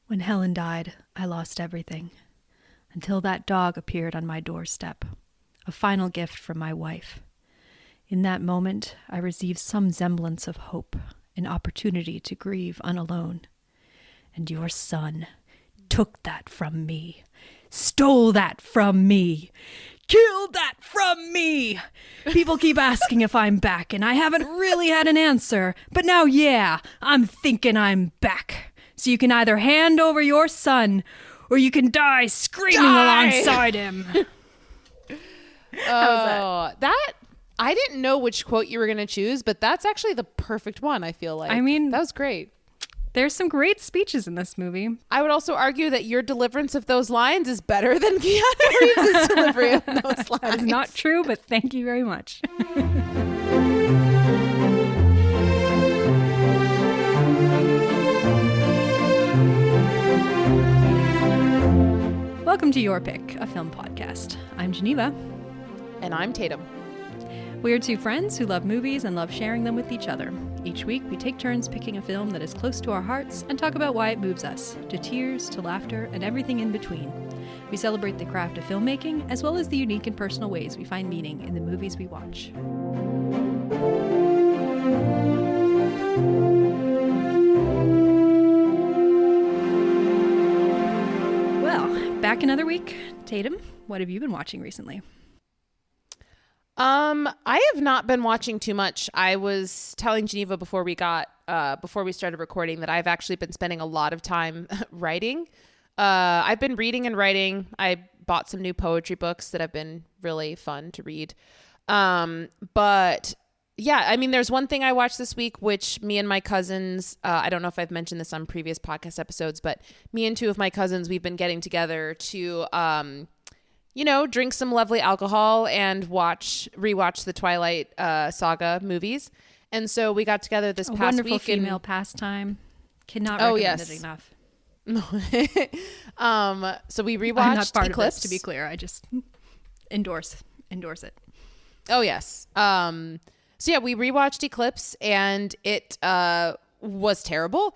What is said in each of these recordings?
When Helen died, I lost everything. Until that dog appeared on my doorstep. A final gift from my wife. In that moment, I received some semblance of hope, an opportunity to grieve unalone. And your son took that from me, stole that from me, killed that from me. People keep asking if I'm back, and I haven't really had an answer. But now, yeah, I'm thinking I'm back. So you can either hand over your son, or you can die screaming alongside him. Oh, that I didn't know which quote you were going to choose, but that's actually the perfect one, I feel like. I mean, that was great. There's some great speeches in this movie. I would also argue that your deliverance of those lines is better than Keanu Reeves' delivery of those lines. That is not true, but thank you very much. Welcome to Your Pick, a film podcast. I'm Geneva. And I'm Tatum. We are two friends who love movies and love sharing them with each other. Each week, we take turns picking a film that is close to our hearts and talk about why it moves us, to tears, to laughter, and everything in between. We celebrate the craft of filmmaking, as well as the unique and personal ways we find meaning in the movies we watch. Well, back another week. Tatum, what have you been watching recently? I have not been watching too much. I was telling Geneva before we started recording that I've actually been spending a lot of time writing. I've been reading and writing. I bought some new poetry books that have been really fun to read. But yeah, I mean, there's one thing I watched this week, which me and my cousins, I don't know if I've mentioned this on previous podcast episodes, but me and two of my cousins, we've been getting together to, drink some lovely alcohol and rewatch the Twilight Saga movies. And so we got together this past week. A wonderful female pastime. Cannot recommend it enough. So we rewatched I'm not part Eclipse. Of this, to be clear. I just endorse it. Oh, yes. So yeah, we rewatched Eclipse and it was terrible.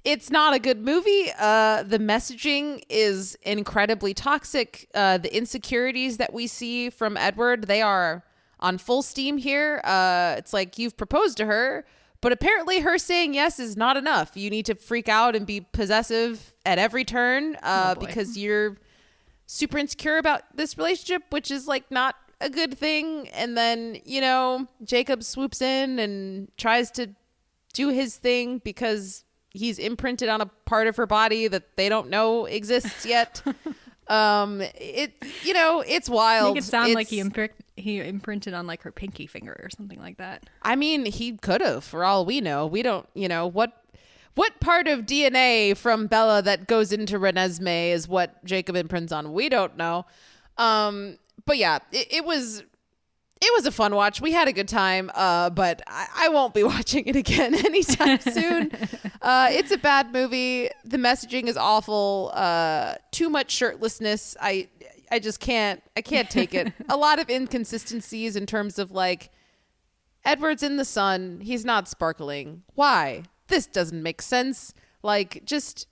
It's not a good movie. The messaging is incredibly toxic. The insecurities that we see from Edward, they are on full steam here. It's like you've proposed to her, but apparently her saying yes is not enough. You need to freak out and be possessive at every turn because you're super insecure about this relationship, which is like not a good thing. And then, Jacob swoops in and tries to do his thing because he's imprinted on a part of her body that they don't know exists yet. It's wild. Make it sound like he imprinted on like her pinky finger or something like that. I mean, he could have, for all we know. We don't, what part of DNA from Bella that goes into Renesmee is what Jacob imprints on. We don't know. But yeah, it was a fun watch. We had a good time, but I won't be watching it again anytime soon. It's a bad movie. The messaging is awful. Too much shirtlessness. I just can't take it. A lot of inconsistencies in terms of like, Edward's in the sun. He's not sparkling. Why? This doesn't make sense. Like, just,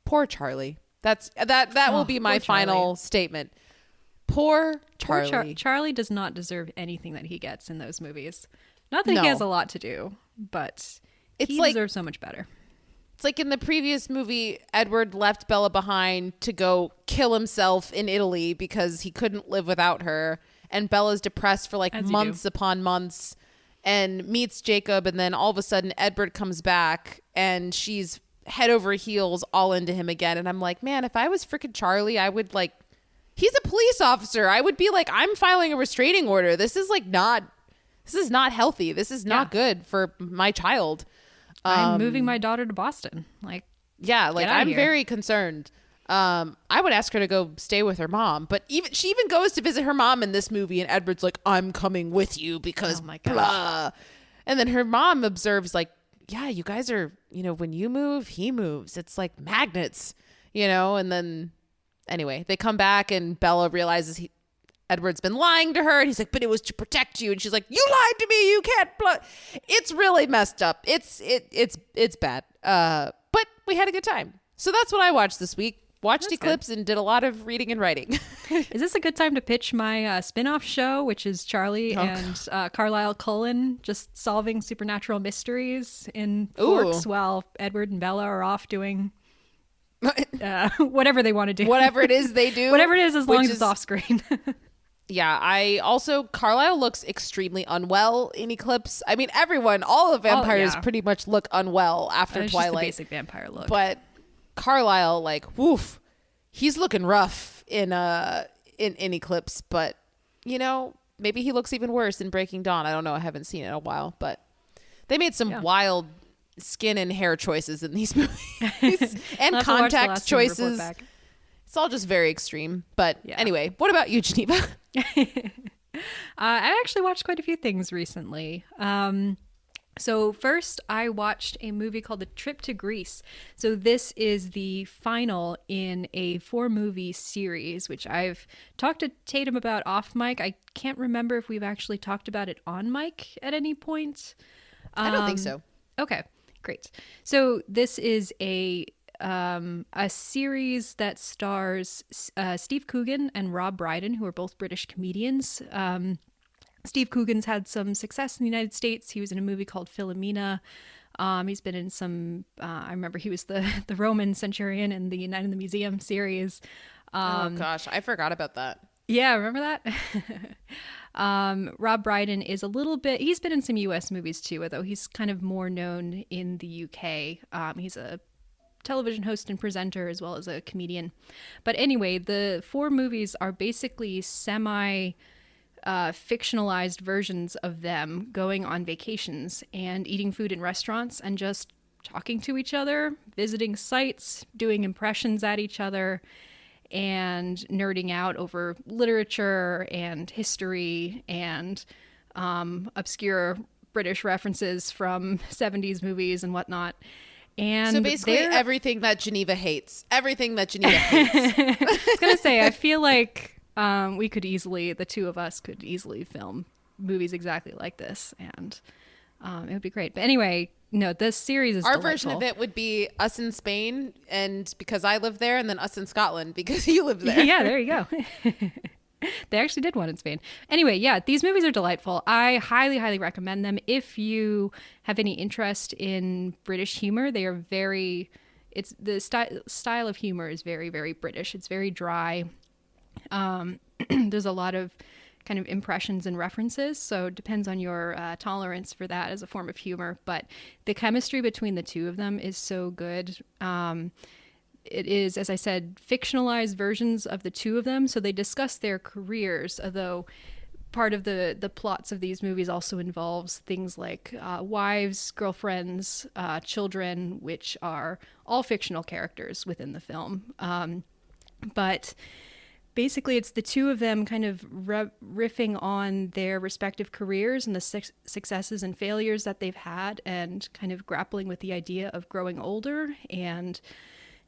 poor Charlie. That will be my final statement. Poor Charlie. Charlie does not deserve anything that he gets in those movies. Not that he has a lot to do, but he deserves so much better. It's like in the previous movie, Edward left Bella behind to go kill himself in Italy because he couldn't live without her. And Bella's depressed for like months upon months and meets Jacob. And then all of a sudden, Edward comes back and she's head over heels all into him again. And I'm like, man, if I was freaking Charlie, I would like... He's a police officer. I would be like, I'm filing a restraining order. This is not healthy. This is not good for my child. I'm moving my daughter to Boston. I'm very concerned. I would ask her to go stay with her mom, but she even goes to visit her mom in this movie and Edward's like, I'm coming with you because blah. And then her mom observes like, yeah, you guys are, when you move, he moves. It's like magnets, and then anyway, they come back and Bella realizes Edward's been lying to her, and he's like, but it was to protect you. And she's like, you lied to me. You can't. It's really messed up. It's bad. But we had a good time. So that's what I watched this week. Watched Eclipse and did a lot of reading and writing. Is this a good time to pitch my spin-off show, which is Charlie and Carlisle Cullen just solving supernatural mysteries in Forks while Edward and Bella are off doing whatever they want to do. Whatever it is they do. Whatever it is, as long as it's off screen. Yeah, Carlisle looks extremely unwell in Eclipse. I mean, all of vampires pretty much look unwell after Twilight. Just the basic vampire look. But Carlisle, like, woof, he's looking rough in Eclipse, but maybe he looks even worse in Breaking Dawn. I don't know. I haven't seen it in a while, but they made some wild skin and hair choices in these movies and contact choices. It's all just very extreme. But anyway, what about you, Geneva? I actually watched quite a few things recently. So first, I watched a movie called The Trip to Greece. So this is the final in a 4-movie series, which I've talked to Tatum about off mic. I can't remember if we've actually talked about it on mic at any point. I don't think so. Okay, great. So this is a series that stars Steve Coogan and Rob Brydon, who are both British comedians. Steve Coogan's had some success in the United States. He was in a movie called Philomena. He's been in some, I remember he was the Roman centurion in the Night in the Museum series. Oh gosh, I forgot about that. Yeah, remember that? Rob Brydon is he's been in some US movies too, although he's kind of more known in the UK. He's a television host and presenter as well as a comedian. But anyway, the 4 movies are basically fictionalized versions of them going on vacations and eating food in restaurants and just talking to each other, visiting sites, doing impressions at each other, and nerding out over literature and history and obscure British references from 70s movies and whatnot. And so basically everything that Geneva hates. Everything that Geneva hates. I was going to say, I feel like the two of us could easily film movies exactly like this, and it would be great. But anyway, no, this series is our delightful. version of it would be us in Spain, and because I live there, and then us in Scotland because you live there. Yeah, there you go. They actually did one in Spain. Anyway, yeah, these movies are delightful. I highly, highly recommend them. If you have any interest in British humor, they are the style of humor is very, very British. It's very dry. There's a lot of kind of impressions and references, so it depends on your tolerance for that as a form of humor. But the chemistry between the two of them is so good. It is, as I said, fictionalized versions of the two of them, so they discuss their careers, although part of the plots of these movies also involves things like wives, girlfriends, children, which are all fictional characters within the film. But basically, it's the two of them kind of riffing on their respective careers and the successes and failures that they've had, and kind of grappling with the idea of growing older and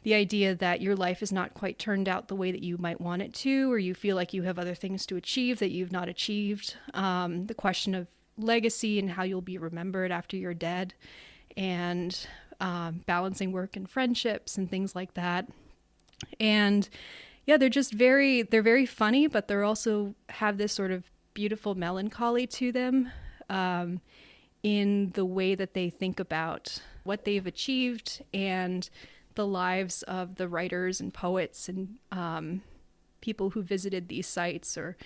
the idea that your life is not quite turned out the way that you might want it to, or you feel like you have other things to achieve that you've not achieved. The question of legacy and how you'll be remembered after you're dead, and balancing work and friendships and things like that. And yeah, they're very funny, but they're also have this sort of beautiful melancholy to them, in the way that they think about what they've achieved and the lives of the writers and poets and people who visited these sites or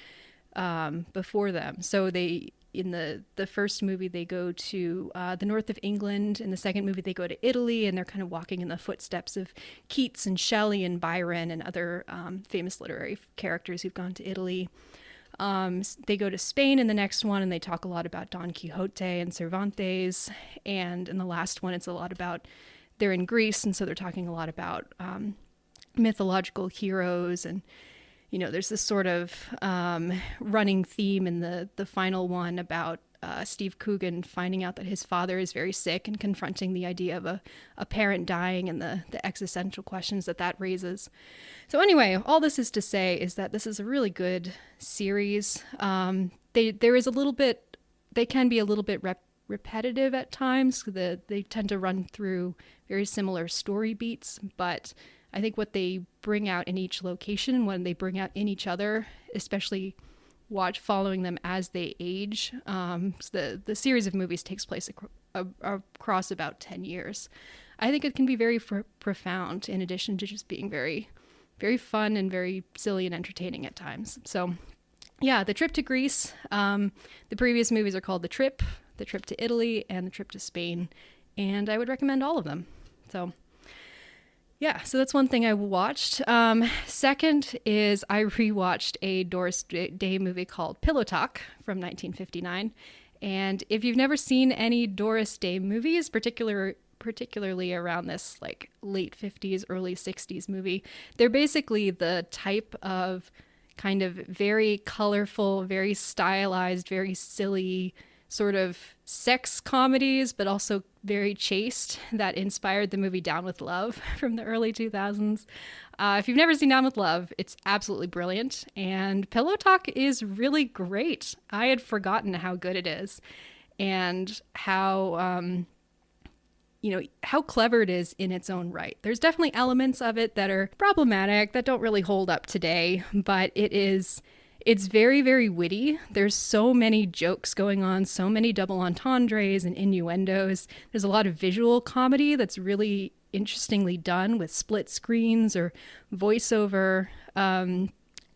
before them. So in the first movie, they go to the north of England. In the second movie, they go to Italy, and they're kind of walking in the footsteps of Keats and Shelley and Byron and other famous literary characters who've gone to Italy. They go to Spain in the next one, and they talk a lot about Don Quixote and Cervantes. And in the last one, it's a lot about they're in Greece, and so they're talking a lot about mythological heroes. And there's this sort of running theme in the final one about Steve Coogan finding out that his father is very sick and confronting the idea of a parent dying and the existential questions that raises. So anyway, all this is to say is that this is a really good series. They can be a little bit repetitive at times. They tend to run through very similar story beats, but I think what they bring out in each location, when they bring out in each other, especially following them as they age. So the series of movies takes place across about 10 years. I think it can be very profound, in addition to just being very, very fun and very silly and entertaining at times. So yeah, The Trip to Greece. The previous movies are called The Trip to Italy, and The Trip to Spain. And I would recommend all of them. So yeah, so that's one thing I watched. Second is I rewatched a Doris Day movie called Pillow Talk from 1959. And if you've never seen any Doris Day movies, particularly around this like late 50s, early 60s movie, they're basically the type of kind of very colorful, very stylized, very silly sort of sex comedies, but also very chaste, that inspired the movie Down with Love from the early 2000s. If you've never seen Down with Love, it's absolutely brilliant. And Pillow Talk is really great. I had forgotten how good it is and how clever it is in its own right. There's definitely elements of it that are problematic, that don't really hold up today, but it's very, very witty. There's so many jokes going on, so many double entendres and innuendos. There's a lot of visual comedy that's really interestingly done with split screens or voiceover.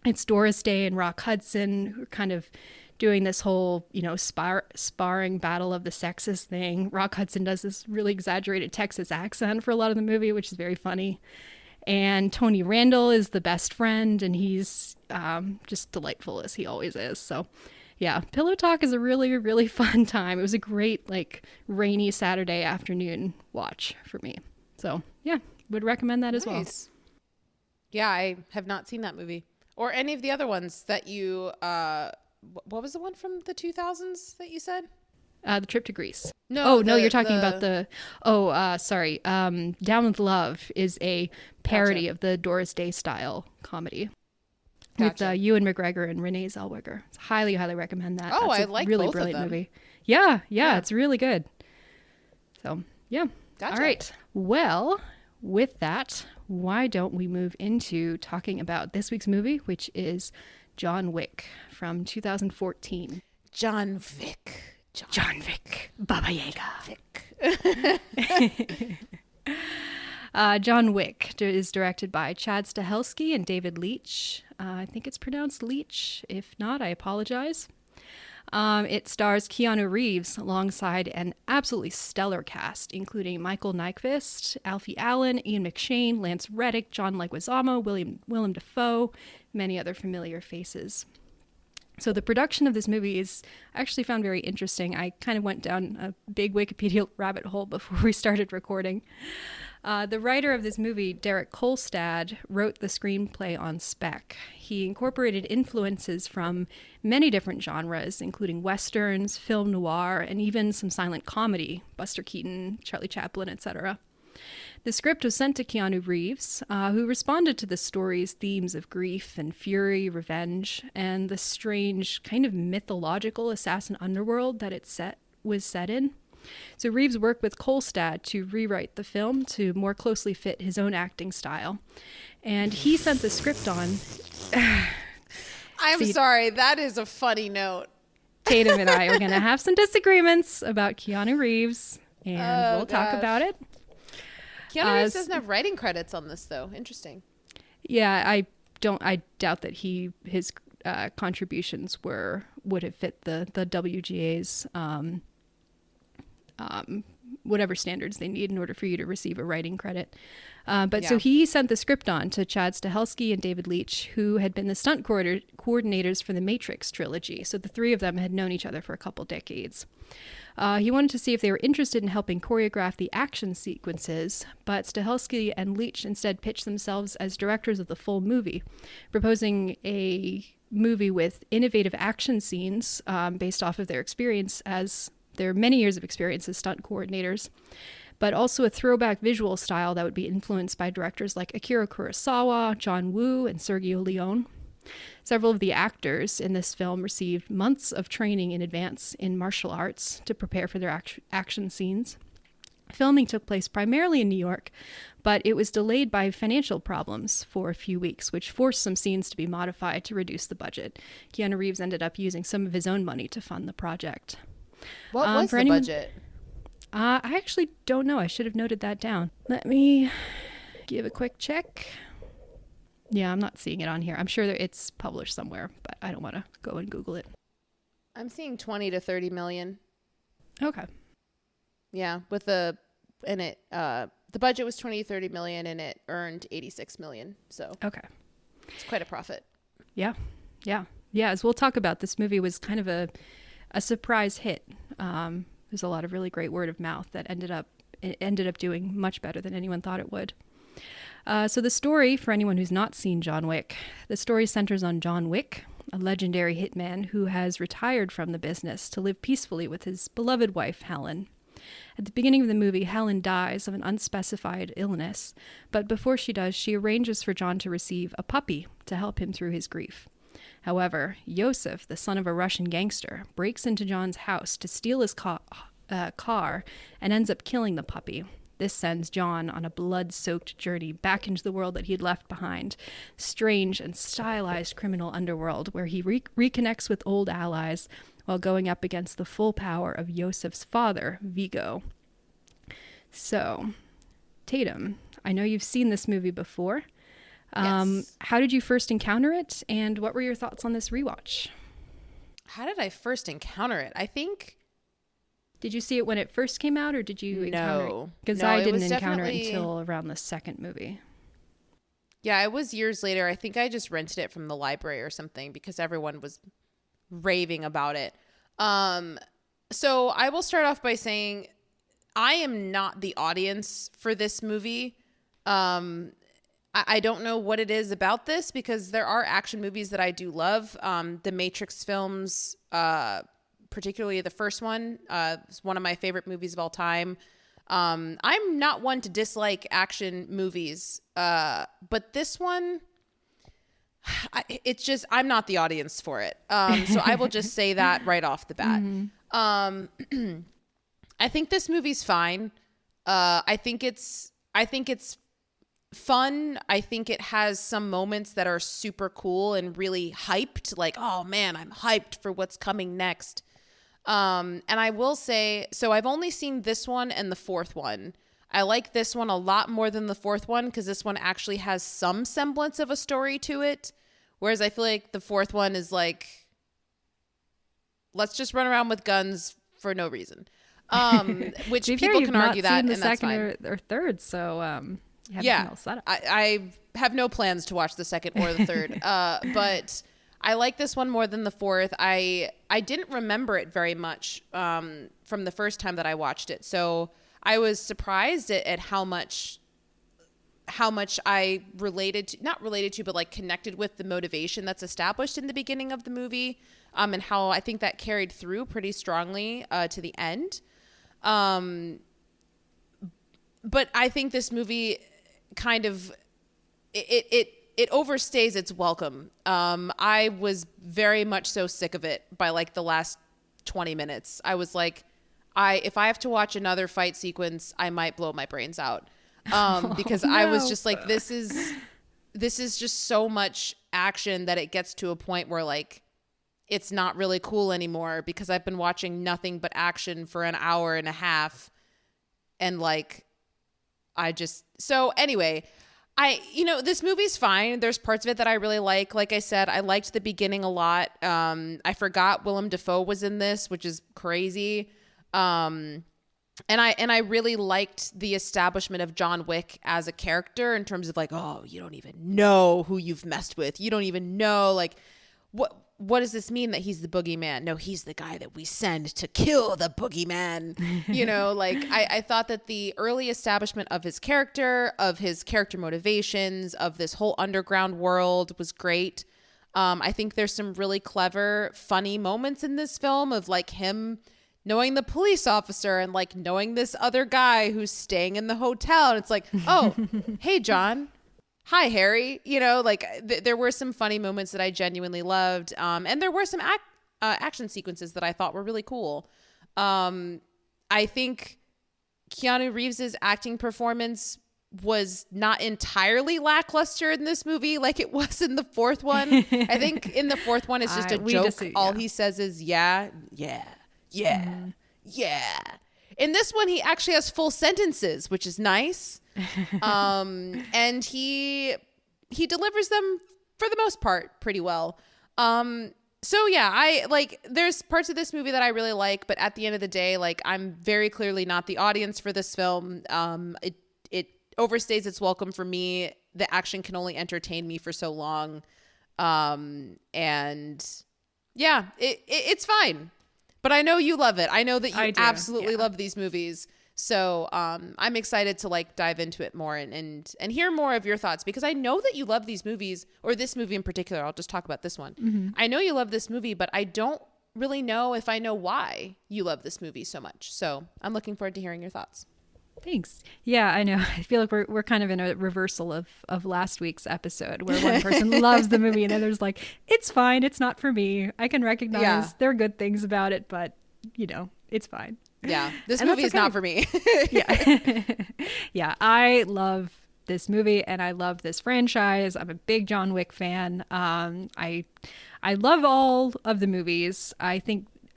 It's Doris Day and Rock Hudson who are kind of doing this whole, sparring battle of the sexes thing. Rock Hudson does this really exaggerated Texas accent for a lot of the movie, which is very funny. And Tony Randall is the best friend, and he's just delightful as he always is. So yeah, Pillow Talk is a really, really fun time. It was a great, rainy Saturday afternoon watch for me. So yeah, would recommend that as well. Yeah, I have not seen that movie or any of the other ones that you, what was the one from the 2000s that you said? The Trip to Greece. No, you're talking about sorry. Down with Love is a parody of the Doris Day style comedy. Gotcha. With Ewan McGregor and Renee Zellweger. Highly, highly recommend that. Oh, That's I like really both brilliant of them. movie. Yeah, it's really good. So yeah. Gotcha. All right. Well, with that, why don't we move into talking about this week's movie, which is John Wick from 2014. John Wick. John Wick. Baba Yaga. John Wick is directed by Chad Stahelski and David Leitch. I think it's pronounced Leitch. If not, I apologize. It stars Keanu Reeves alongside an absolutely stellar cast, including Michael Nyqvist, Alfie Allen, Ian McShane, Lance Reddick, John Leguizamo, Willem Dafoe, many other familiar faces. So the production of this movie is actually found very interesting. I kind of went down a big Wikipedia rabbit hole before we started recording. The writer of this movie, Derek Kolstad, wrote the screenplay on spec. He incorporated influences from many different genres, including westerns, film noir, and even some silent comedy, Buster Keaton, Charlie Chaplin, etc. The script was sent to Keanu Reeves, who responded to the story's themes of grief and fury, revenge, and the strange kind of mythological assassin underworld that it was set in. So Reeves worked with Kolstad to rewrite the film to more closely fit his own acting style. And he sent the script on... I'm sorry, that is a funny note. Tatum and I are going to have some disagreements about Keanu Reeves, and we'll talk about it. Keanu Reeves doesn't have writing credits on this, though. Interesting. Yeah, I doubt that his contributions would have fit the WGA's whatever standards they need in order for you to receive a writing credit. So he sent the script on to Chad Stahelski and David Leitch, who had been the stunt coordinators for the Matrix trilogy. So the three of them had known each other for a couple decades. He wanted to see if they were interested in helping choreograph the action sequences, but Stahelski and Leitch instead pitched themselves as directors of the full movie, proposing a movie with innovative action scenes based off of their experience as their many years of experience as stunt coordinators, but also a throwback visual style that would be influenced by directors like Akira Kurosawa, John Woo, and Sergio Leone. Several of the actors in this film received months of training in advance in martial arts to prepare for their action scenes. Filming took place primarily in New York, but it was delayed by financial problems for a few weeks, which forced some scenes to be modified to reduce the budget. Keanu Reeves ended up using some of his own money to fund the project. What was the budget? I actually don't know. I should have noted that down. Let me give a quick check. Yeah, I'm not seeing it on here. I'm sure that it's published somewhere, but I don't want to go and Google it. I'm seeing 20 to 30 million. Okay. Yeah, the budget was 20 to 30 million and it earned 86 million. So okay, it's quite a profit. Yeah. As we'll talk about, this movie was kind of a surprise hit. There's a lot of really great word of mouth that ended up doing much better than anyone thought it would. So the story, for anyone who's not seen John Wick, the story centers on John Wick, a legendary hitman who has retired from the business to live peacefully with his beloved wife, Helen. At the beginning of the movie, Helen dies of an unspecified illness, but before she does, she arranges for John to receive a puppy to help him through his grief. However, Yosef, the son of a Russian gangster, breaks into John's house to steal his car and ends up killing the puppy. This sends John on a blood-soaked journey back into the world that he had left behind, strange and stylized criminal underworld where he reconnects with old allies while going up against the full power of Yosef's father, Vigo. So, Tatum, I know you've seen this movie before. Yes. How did you first encounter it, and what were your thoughts on this rewatch? How did I first encounter it? I think... Did you see it when it first came out, or did you encounter it? Because I didn't encounter it until around the second movie. Yeah, it was years later. I think I just rented it from the library or something because everyone was raving about it. So I will start off by saying I am not the audience for this movie. I don't know what it is about this because there are action movies that I do love. The Matrix films, particularly the first one, is one of my favorite movies of all time. I'm not one to dislike action movies, but this one, I'm not the audience for it. So I will just say that right off the bat. Mm-hmm. I think this movie's fine. I think it's fun. I think it has some moments that are super cool and really hyped. Like, oh man, I'm hyped for what's coming next. And I will say, so I've only seen this one and the fourth one. I like this one a lot more than the fourth one because this one actually has some semblance of a story to it. Whereas I feel like the fourth one is like, let's just run around with guns for no reason. Which people can argue that, and that's fine. Or third, so yeah, I have no plans to watch the second or the third. But I like this one more than the fourth. I didn't remember it very much from the first time that I watched it. So I was surprised at how much I not related to, but like connected with the motivation that's established in the beginning of the movie, and how I think that carried through pretty strongly to the end. But I think this movie kind of it overstays its welcome. I was very much so sick of it by like the last 20 minutes. I was like, if I have to watch another fight sequence, I might blow my brains out. Because no. I was just like, this is just so much action that it gets to a point where like, it's not really cool anymore because I've been watching nothing but action for an hour and a half. And like, so anyway, this movie's fine. There's parts of it that I really like. Like I said, I liked the beginning a lot. I forgot Willem Dafoe was in this, which is crazy. And I really liked the establishment of John Wick as a character in terms of like, oh, you don't even know who you've messed with. You don't even know, like, what does this mean that he's the boogeyman? No, he's the guy that we send to kill the boogeyman. Like I thought that the early establishment of his character motivations, of this whole underground world was great. I think there's some really clever, funny moments in this film of like him knowing the police officer and like knowing this other guy who's staying in the hotel. And it's like, oh, hey, John. Hi, Harry. You know, like there were some funny moments that I genuinely loved. And there were some action sequences that I thought were really cool. I think Keanu Reeves's acting performance was not entirely lackluster in this movie like it was in the fourth one. I think in the fourth one, it's just a joke. All he says is, yeah. In this one, he actually has full sentences, which is nice. And he delivers them for the most part pretty well. So yeah, I like, there's parts of this movie that I really like, but at the end of the day, like I'm very clearly not the audience for this film. It overstays its welcome for me. The action can only entertain me for so long. And yeah, it's fine, but I know you love it. I know that you absolutely love these movies. So I'm excited to like dive into it more and hear more of your thoughts, because I know that you love these movies, or this movie in particular. I'll just talk about this one. Mm-hmm. I know you love this movie, but I don't really know if I know why you love this movie so much. So I'm looking forward to hearing your thoughts. Thanks. Yeah, I know. I feel like we're kind of in a reversal of last week's episode, where one person loves the movie and the other's like, it's fine. It's not for me. I can recognize there are good things about it, but you know, it's fine. Yeah, this movie is not for me. Yeah. Yeah, I love this movie and I love this franchise. I'm a big John Wick fan. I love all of the movies. I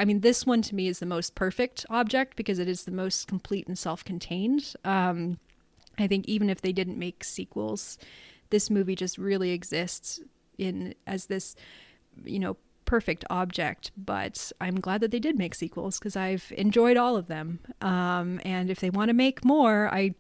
mean, this one to me is the most perfect object because it is the most complete and self-contained. I think even if they didn't make sequels, this movie just really exists as this, you know, perfect object. But I'm glad that they did make sequels because I've enjoyed all of them. And if they want to make more, I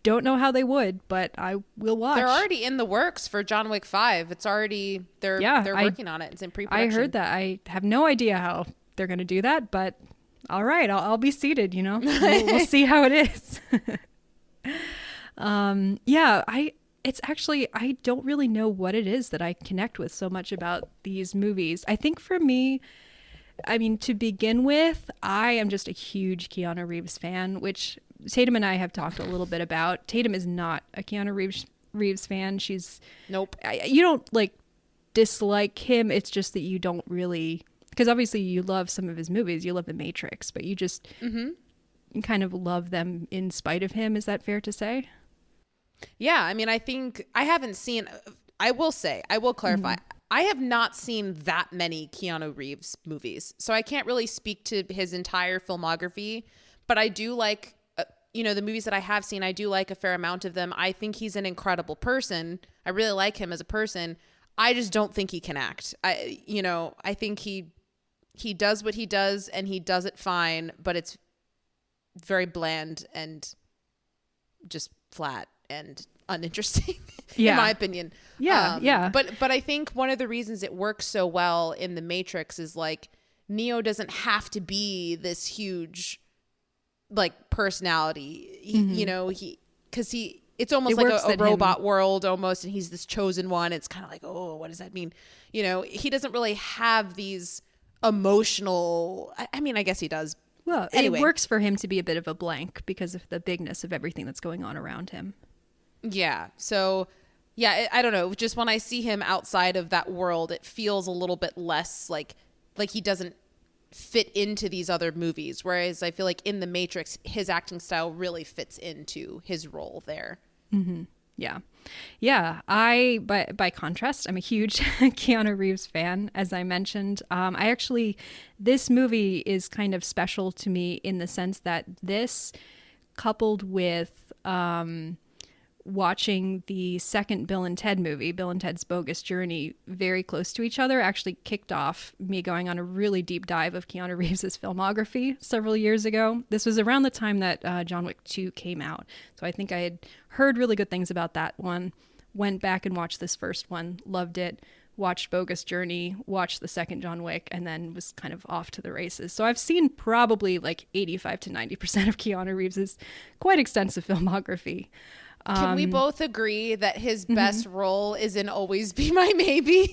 don't know how they would, but I will watch. They're already in the works for John Wick 5. It's already, they're working on it. It's in pre-production. I heard that. I have no idea how they're going to do that, but all right, I'll be seated, you know, we'll see how it is. I don't really know what it is that I connect with so much about these movies. I think for me, I mean, to begin with, I am just a huge Keanu Reeves fan, which Tatum and I have talked a little bit about. Tatum is not a Keanu Reeves fan. Nope. You don't like dislike him. It's just that you don't really, because obviously you love some of his movies. You love The Matrix, but you just you kind of love them in spite of him. Is that fair to say? Yeah. I mean, I think I will clarify. I have not seen that many Keanu Reeves movies, so I can't really speak to his entire filmography, but I do like, the movies that I have seen, I do like a fair amount of them. I think he's an incredible person. I really like him as a person. I just don't think he can act. I think he does what he does and he does it fine, but it's very bland and just flat and uninteresting in my opinion. Yeah. But I think one of the reasons it works so well in The Matrix is like Neo doesn't have to be this huge like personality. It's almost like a robot world almost, and he's this chosen one. It's kind of like, oh, what does that mean? He doesn't really have these emotional, I mean, I guess he does. Well, anyway. It works for him to be a bit of a blank because of the bigness of everything that's going on around him. Yeah. So, yeah, I don't know. Just when I see him outside of that world, it feels a little bit less like he doesn't fit into these other movies. Whereas I feel like in The Matrix, his acting style really fits into his role there. Mm-hmm. Yeah. Yeah. By contrast, I'm a huge Keanu Reeves fan, as I mentioned. This movie is kind of special to me in the sense that this, coupled with watching the second Bill and Ted movie, Bill and Ted's Bogus Journey, very close to each other, actually kicked off me going on a really deep dive of Keanu Reeves' filmography several years ago. This was around the time that John Wick 2 came out. So I think I had heard really good things about that one, went back and watched this first one, loved it, watched Bogus Journey, watched the second John Wick, and then was kind of off to the races. So I've seen probably like 85 to 90% of Keanu Reeves' quite extensive filmography. Can we both agree that his best role is in Always Be My Maybe?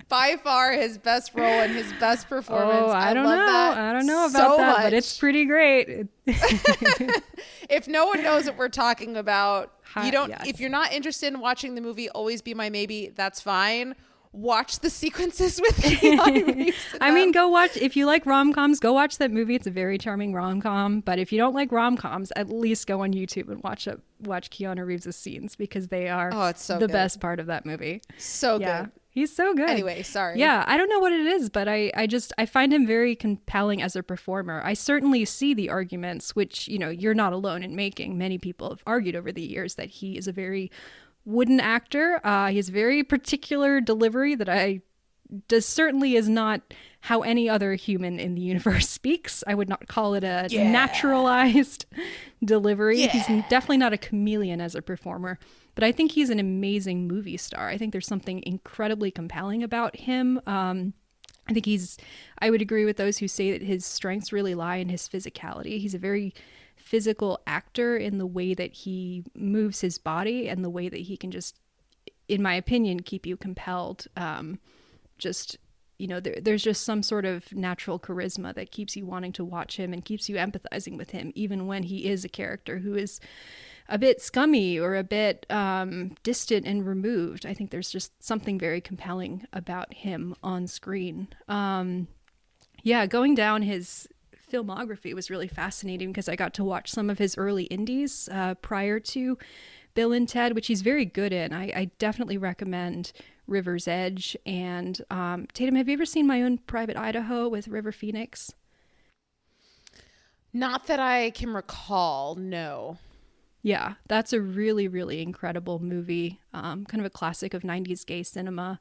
By far his best role and his best performance. Oh, I don't love know. that I don't know about so that, much. but it's pretty great. If no one knows what we're talking about, you don't. Yes. If you're not interested in watching the movie Always Be My Maybe, that's fine. Watch the sequences with Keanu Reeves. I mean, go watch, if you like rom-coms, go watch that movie. It's a very charming rom-com. But if you don't like rom-coms, at least go on YouTube and watch Keanu Reeves' scenes, because they are it's so the good. best part of that movie. So Yeah. good. He's so good. Anyway, sorry. Yeah, I don't know what it is, but I find him very compelling as a performer. I certainly see the arguments, which, you're not alone in making. Many people have argued over the years that he is a very wooden actor. He has very particular delivery that certainly is not how any other human in the universe speaks. I would not call it a naturalized delivery. Yeah. He's definitely not a chameleon as a performer, but I think he's an amazing movie star. I think there's something incredibly compelling about him. I think I would agree with those who say that his strengths really lie in his physicality. He's a very physical actor in the way that he moves his body and the way that he can just, in my opinion, keep you compelled. There's just some sort of natural charisma that keeps you wanting to watch him and keeps you empathizing with him, even when he is a character who is a bit scummy or a bit distant and removed. I think there's just something very compelling about him on screen. Going down his filmography was really fascinating because I got to watch some of his early indies prior to Bill and Ted, which he's very good in. I definitely recommend River's Edge. And Tatum, have you ever seen My Own Private Idaho with River Phoenix? Not that I can recall, no. Yeah, that's a really, really incredible movie, kind of a classic of 90s gay cinema.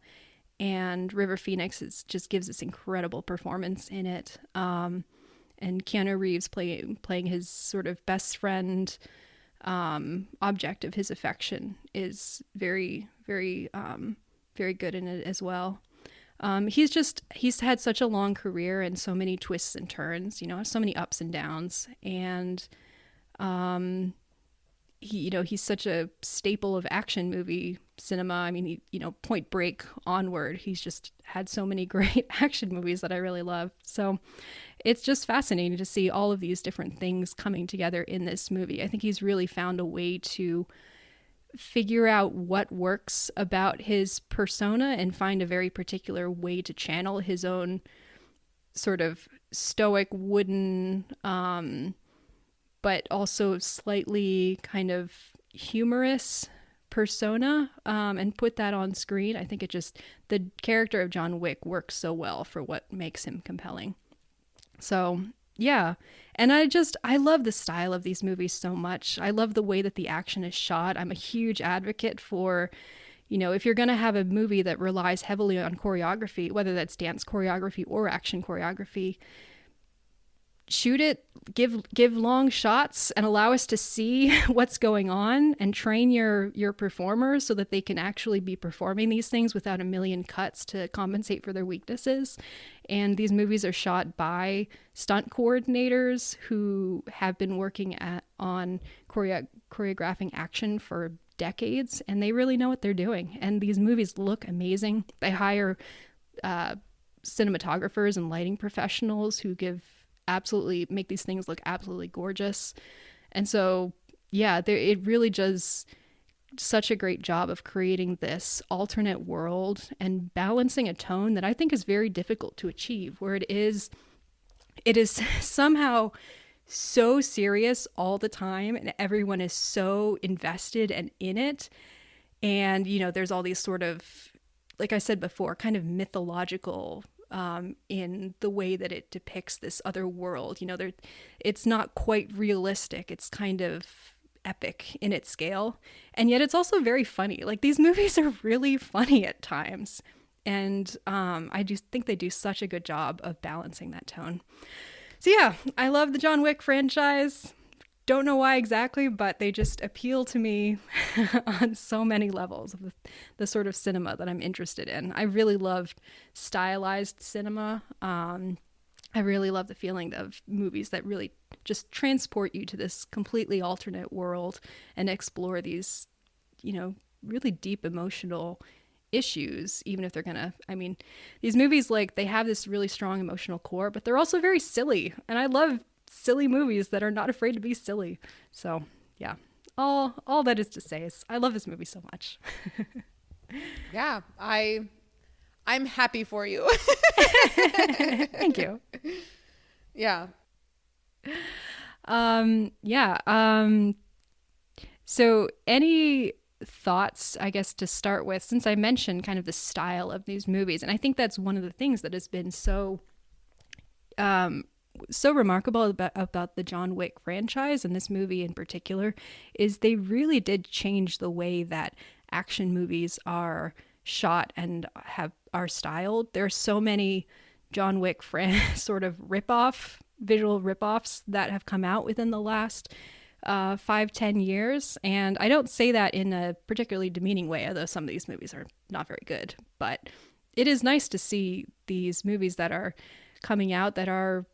And River Phoenix just gives this incredible performance in it. And Keanu Reeves playing his sort of best friend, object of his affection, is very, very, very good in it as well. He's had such a long career and so many twists and turns, so many ups and downs. And he's such a staple of action movie cinema. I mean, Point Break onward, he's just had so many great action movies that I really love. So it's just fascinating to see all of these different things coming together in this movie. I think he's really found a way to figure out what works about his persona and find a very particular way to channel his own sort of stoic, wooden, but also slightly kind of humorous persona, and put that on screen. I think the character of John Wick works so well for what makes him compelling. So yeah. And I love the style of these movies so much. I love the way that the action is shot. I'm a huge advocate for, if you're going to have a movie that relies heavily on choreography, whether that's dance choreography or action choreography, shoot it, give long shots and allow us to see what's going on, and train your performers so that they can actually be performing these things without a million cuts to compensate for their weaknesses. And these movies are shot by stunt coordinators who have been working on choreographing action for decades, and they really know what they're doing. And these movies look amazing. They hire cinematographers and lighting professionals who make these things look absolutely gorgeous. And so, yeah, it really does such a great job of creating this alternate world and balancing a tone that I think is very difficult to achieve, where it is somehow so serious all the time and everyone is so invested and in it. And, there's all these sort of, like I said before, kind of mythological in the way that it depicts this other world. It's not quite realistic. It's kind of epic in its scale. And yet it's also very funny. Like, these movies are really funny at times. And I just think they do such a good job of balancing that tone. So yeah, I love the John Wick franchise. Don't know why exactly, but they just appeal to me on so many levels of the sort of cinema that I'm interested in. I really loved stylized cinema. I I really love the feeling of movies that really just transport you to this completely alternate world and explore these, really deep emotional issues, even if they're gonna, these movies, like, they have this really strong emotional core, but they're also very silly. And I love silly movies that are not afraid to be silly. So yeah, all that is to say is I love this movie so much. Yeah, I'm happy for you. Thank you. Yeah. Yeah. So any thoughts, I guess, to start with, since I mentioned kind of the style of these movies, and I think that's one of the things that has been so remarkable about the John Wick franchise, and this movie in particular, is they really did change the way that action movies are shot and are styled. There are so many John Wick sort of visual ripoffs that have come out within the last 5-10 years, and I don't say that in a particularly demeaning way, although some of these movies are not very good. But it is nice to see these movies that are coming out that are,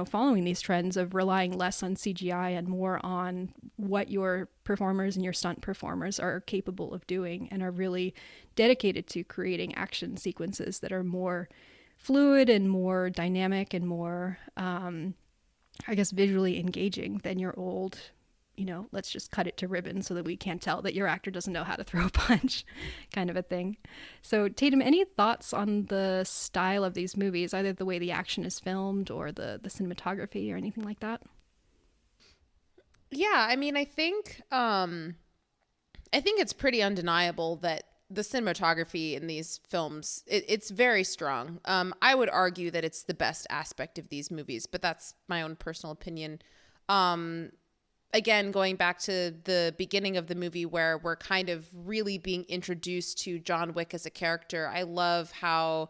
following these trends of relying less on CGI and more on what your performers and your stunt performers are capable of doing, and are really dedicated to creating action sequences that are more fluid and more dynamic and more, I guess, visually engaging than your old, let's just cut it to ribbons so that we can't tell that your actor doesn't know how to throw a punch kind of a thing. So Tatum, any thoughts on the style of these movies, either the way the action is filmed or the cinematography or anything like that? Yeah, I think it's pretty undeniable that the cinematography in these films, it's very strong. I would argue that it's the best aspect of these movies, but that's my own personal opinion. Again, going back to the beginning of the movie where we're kind of really being introduced to John Wick as a character, I love how,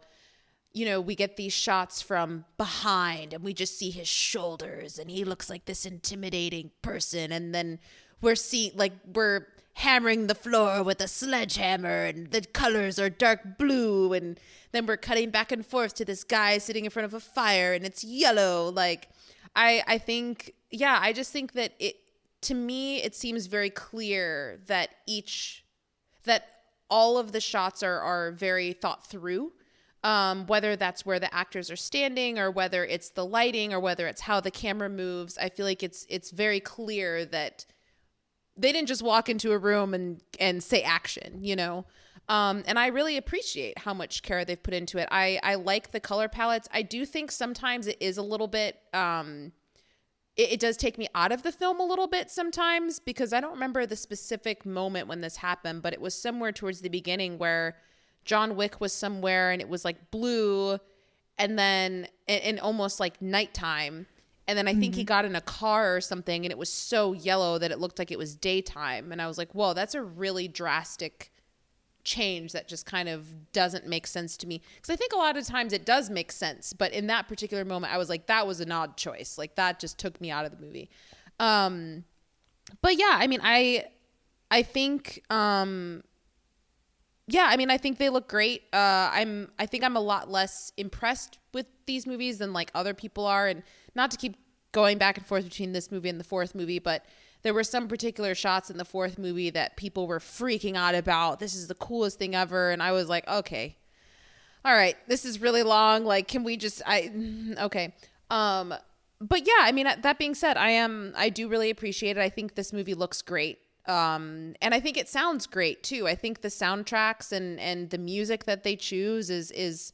we get these shots from behind and we just see his shoulders and he looks like this intimidating person. And then we're hammering the floor with a sledgehammer and the colors are dark blue. And then we're cutting back and forth to this guy sitting in front of a fire and it's yellow. Like, I think, yeah, I just think that to me, it seems very clear that all of the shots are very thought through. Whether that's where the actors are standing or whether it's the lighting or whether it's how the camera moves, I feel like it's very clear that they didn't just walk into a room and say action, and I really appreciate how much care they've put into it. I like the color palettes. I do think sometimes it is a little bit, it does take me out of the film a little bit sometimes, because I don't remember the specific moment when this happened, but it was somewhere towards the beginning where John Wick was somewhere and it was like blue and then in almost like nighttime. And then I think he got in a car or something and it was so yellow that it looked like it was daytime. And I was like, whoa, that's a really drastic change that just kind of doesn't make sense to me. Because I think a lot of times it does make sense. But in that particular moment, I was like, that was an odd choice. Like, that just took me out of the movie. But yeah, I think... yeah, I think they look great. I think I'm a lot less impressed with these movies than like other people are, and not to keep going back and forth between this movie and the fourth movie, but there were some particular shots in the fourth movie that people were freaking out about. This is the coolest thing ever, and I was like, okay, all right, this is really long. Like, can we just? Okay. But yeah, that being said, I do really appreciate it. I think this movie looks great. And I think it sounds great too. I think the soundtracks and the music that they choose is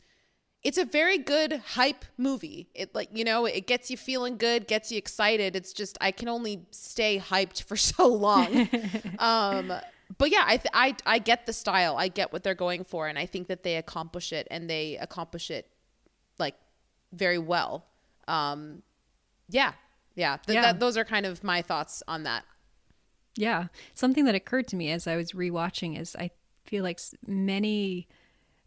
it's a very good hype movie. It it gets you feeling good, gets you excited. It's just, I can only stay hyped for so long. But yeah, I get the style. I get what they're going for. And I think that they accomplish it, and they accomplish it like very well. Yeah. Those are kind of my thoughts on that. Yeah. Something that occurred to me as I was rewatching is I feel like many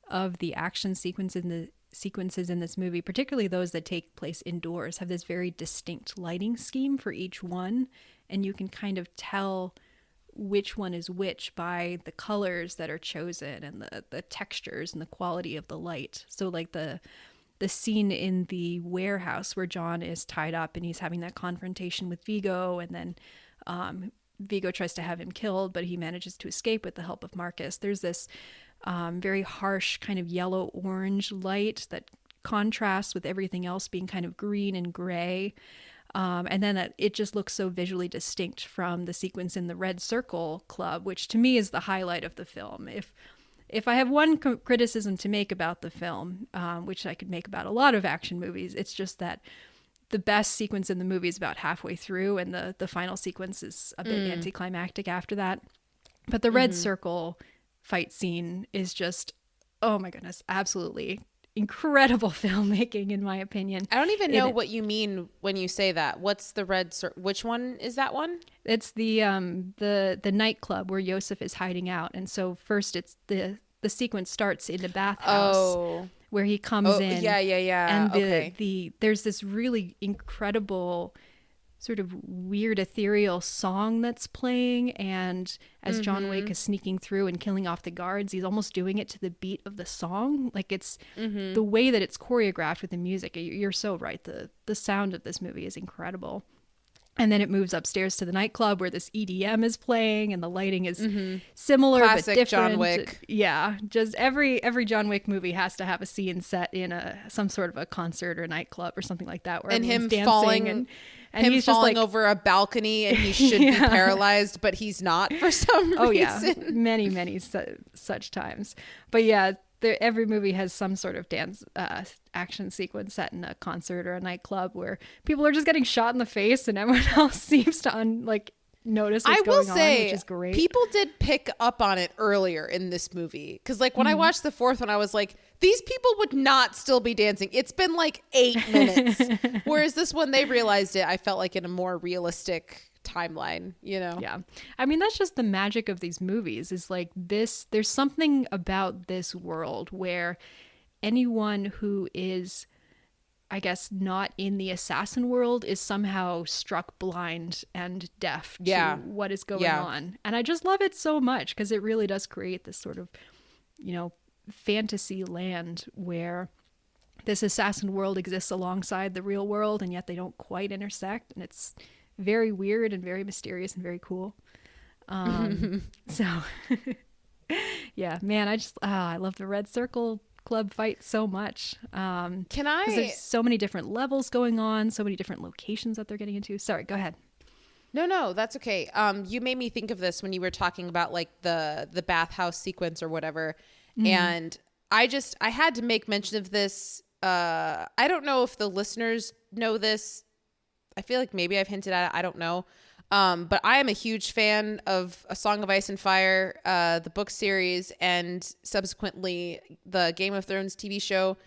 of the action sequences in this movie, particularly those that take place indoors, have this very distinct lighting scheme for each one. And you can kind of tell which one is which by the colors that are chosen and the textures and the quality of the light. So like the the scene in the warehouse where John is tied up and he's having that confrontation with Vigo, and then Vigo tries to have him killed, but he manages to escape with the help of Marcus. There's this very harsh kind of yellow-orange light that contrasts with everything else being kind of green and gray. And then it just looks so visually distinct from the sequence in the Red Circle Club, which to me is the highlight of the film. If I have one criticism to make about the film, which I could make about a lot of action movies, it's just that the best sequence in the movie is about halfway through, and the final sequence is a bit anticlimactic after that. But the Red Circle fight scene is just, oh my goodness, absolutely incredible filmmaking, in my opinion. I don't even know what you mean when you say that. What's the Red Circle? Which one is that one? It's the nightclub where Yosef is hiding out, and so first it's the sequence starts in the bathhouse where he comes in. Yeah. And there's this really incredible sort of weird ethereal song that's playing, and as John Wick is sneaking through and killing off the guards, he's almost doing it to the beat of the song. Like, it's the way that it's choreographed with the music. You're so right. The sound of this movie is incredible. And then it moves upstairs to the nightclub where this EDM is playing, and the lighting is similar Classic but different. John Wick. Yeah, just every John Wick movie has to have a scene set in some sort of a concert or a nightclub or something like that, where and everyone's him dancing falling and him he's falling just like, over a balcony, and he should be paralyzed, but he's not for some reason. Yeah, many such times. But yeah, every movie has some sort of dance action sequence set in a concert or a nightclub where people are just getting shot in the face and everyone else seems to notice what's going on, which is great. People did pick up on it earlier in this movie, because like when I watched the fourth one, I was like, these people would not still be dancing. It's been like 8 minutes. Whereas this one, they realized it, I felt like, in a more realistic timeline, you know? Yeah. I mean, that's just the magic of these movies, is like this, there's something about this world where anyone who is, I guess, not in the assassin world is somehow struck blind and deaf to what is going on. And I just love it so much, because it really does create this sort of, fantasy land where this assassin world exists alongside the real world, and yet they don't quite intersect. And it's very weird and very mysterious and very cool. So yeah, man, I love the Red Circle Club fight so much. There's so many different levels going on, so many different locations that they're getting into. Sorry, go ahead. No, that's okay. You made me think of this when you were talking about like the bathhouse sequence or whatever. And I had to make mention of this. I don't know if the listeners know this. I feel like maybe I've hinted at it. I don't know. But I am a huge fan of A Song of Ice and Fire, the book series, and subsequently the Game of Thrones TV show.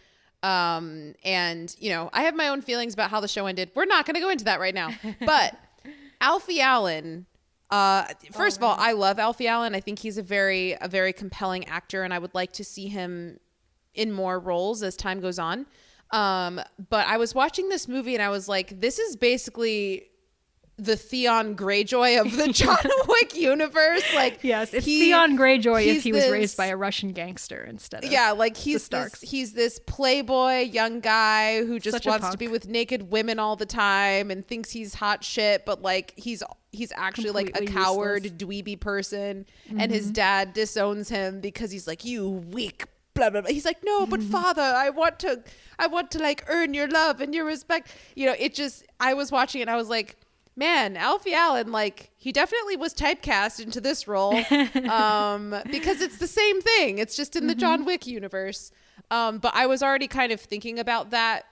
And, I have my own feelings about how the show ended. We're not going to go into that right now. But Alfie Allen, first of all, I love Alfie Allen. I think he's a very compelling actor, and I would like to see him in more roles as time goes on. But I was watching this movie and I was like, this is basically the Theon Greyjoy of the John Wick universe. Like, yes, it's Theon Greyjoy if he was raised by a Russian gangster instead of he's this playboy young guy who just wants to be with naked women all the time and thinks he's hot shit, but like he's actually completely like a coward, dweeby person, and his dad disowns him because he's like, you weak blah blah blah. He's like, no, but father, I want to like earn your love and your respect. I was watching it and I was like, man, Alfie Allen, like, he definitely was typecast into this role, because it's the same thing. It's just in the John Wick universe. But I was already kind of thinking about that,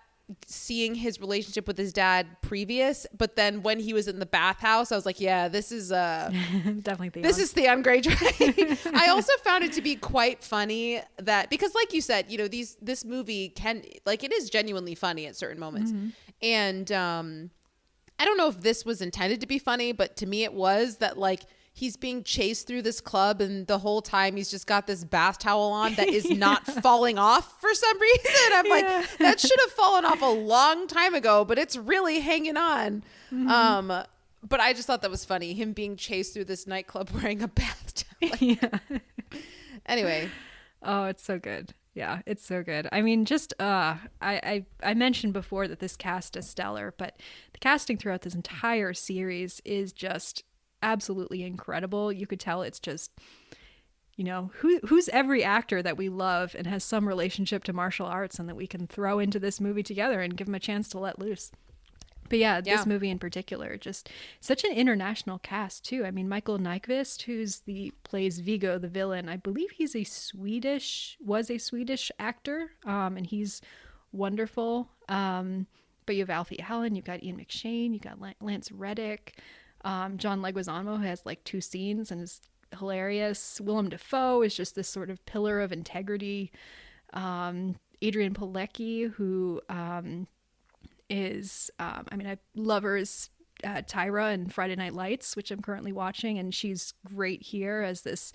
seeing his relationship with his dad previous. But then when he was in the bathhouse, I was like, yeah, this is definitely Theon. This is Theon Greyjoy. I also found it to be quite funny that, because like you said, this movie it is genuinely funny at certain moments. And I don't know if this was intended to be funny, but to me it was, that like he's being chased through this club and the whole time he's just got this bath towel on that is not falling off for some reason. I'm like, that should have fallen off a long time ago, but it's really hanging on. But I just thought that was funny, him being chased through this nightclub wearing a bath towel. Anyway. Oh, it's so good. Yeah, it's so good. I mean, just I mentioned before that this cast is stellar, but the casting throughout this entire series is just absolutely incredible. You could tell it's just, who's every actor that we love and has some relationship to martial arts and that we can throw into this movie together and give them a chance to let loose. But yeah, Yeah. this movie in particular, just such an international cast too. I mean, Michael Nyqvist, plays Vigo the villain. I believe was a Swedish actor, and he's wonderful. But you have Alfie Allen, you've got Ian McShane, you've got Lance Reddick, John Leguizamo, who has like 2 scenes and is hilarious. Willem Dafoe is just this sort of pillar of integrity. Adrian Pilecki, who I love her as Tyra in Friday Night Lights, which I'm currently watching, and she's great here as this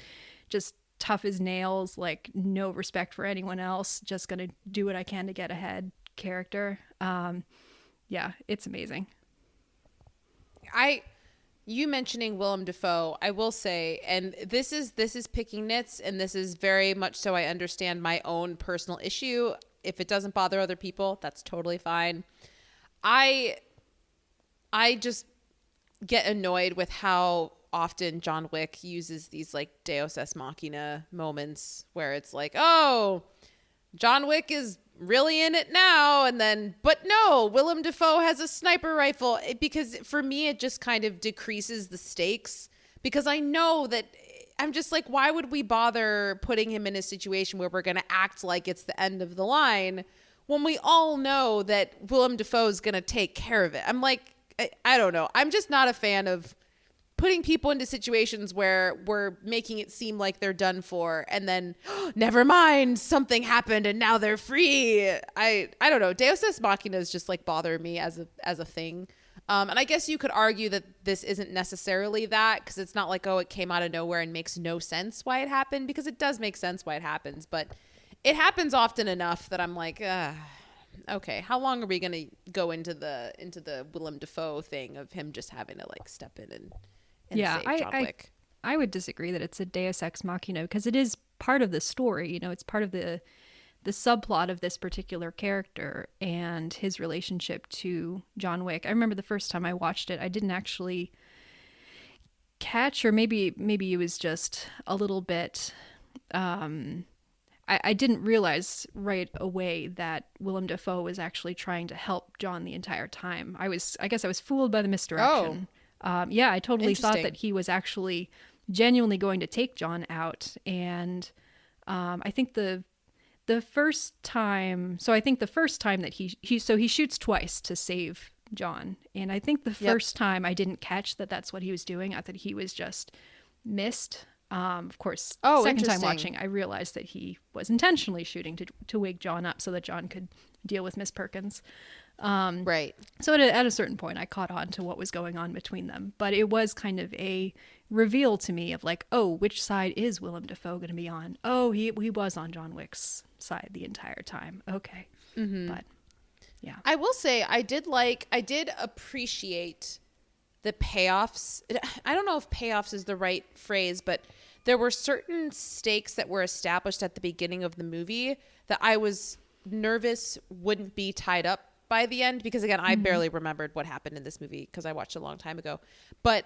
just tough as nails, like no respect for anyone else, just gonna do what I can to get ahead character. Yeah, it's amazing. You mentioning Willem Dafoe, I will say, and this is picking nits, and this is very much so I understand my own personal issue. If it doesn't bother other people, that's totally fine. I just get annoyed with how often John Wick uses these like Deus Ex Machina moments where it's like, oh, John Wick is really in it now, and then, but no, Willem Dafoe has a sniper rifle. Because for me, it just kind of decreases the stakes, because I know that I'm just like, why would we bother putting him in a situation where we're going to act like it's the end of the line when we all know that Willem Dafoe is going to take care of it? I'm like, I don't know. I'm just not a fan of putting people into situations where we're making it seem like they're done for, and then never mind, something happened and now they're free. I don't know. Deus Ex Machina is just like bothering me as a thing. And I guess you could argue that this isn't necessarily that, because it's not like, oh, it came out of nowhere and makes no sense why it happened, because it does make sense why it happens, but it happens often enough that I'm like, okay, how long are we going to go into the Willem Dafoe thing of him just having to like step in and Yeah, save John Wick? I would disagree that it's a Deus Ex Machina, because it is part of the story. It's part of the subplot of this particular character and his relationship to John Wick. I remember the first time I watched it, I didn't actually catch, or maybe it was just a little bit. I didn't realize right away that Willem Dafoe was actually trying to help John the entire time. I guess I was fooled by the misdirection. Yeah, I totally thought that he was actually genuinely going to take John out. And I think the first time that he shoots twice to save John. And I think the first time I didn't catch that that's what he was doing. I thought he was just missed. Of course, second time watching, I realized that he was intentionally shooting to wake John up so that John could deal with Miss Perkins. Right. So at a certain point, I caught on to what was going on between them. But it was kind of a reveal to me of like, oh, which side is Willem Dafoe going to be on? Oh, he was on John Wick's side the entire time. Okay. Mm-hmm. But yeah. I will say I did appreciate the payoffs. I don't know if payoffs is the right phrase, but there were certain stakes that were established at the beginning of the movie that I was nervous wouldn't be tied up by the end, because again, I barely remembered what happened in this movie because I watched it a long time ago. But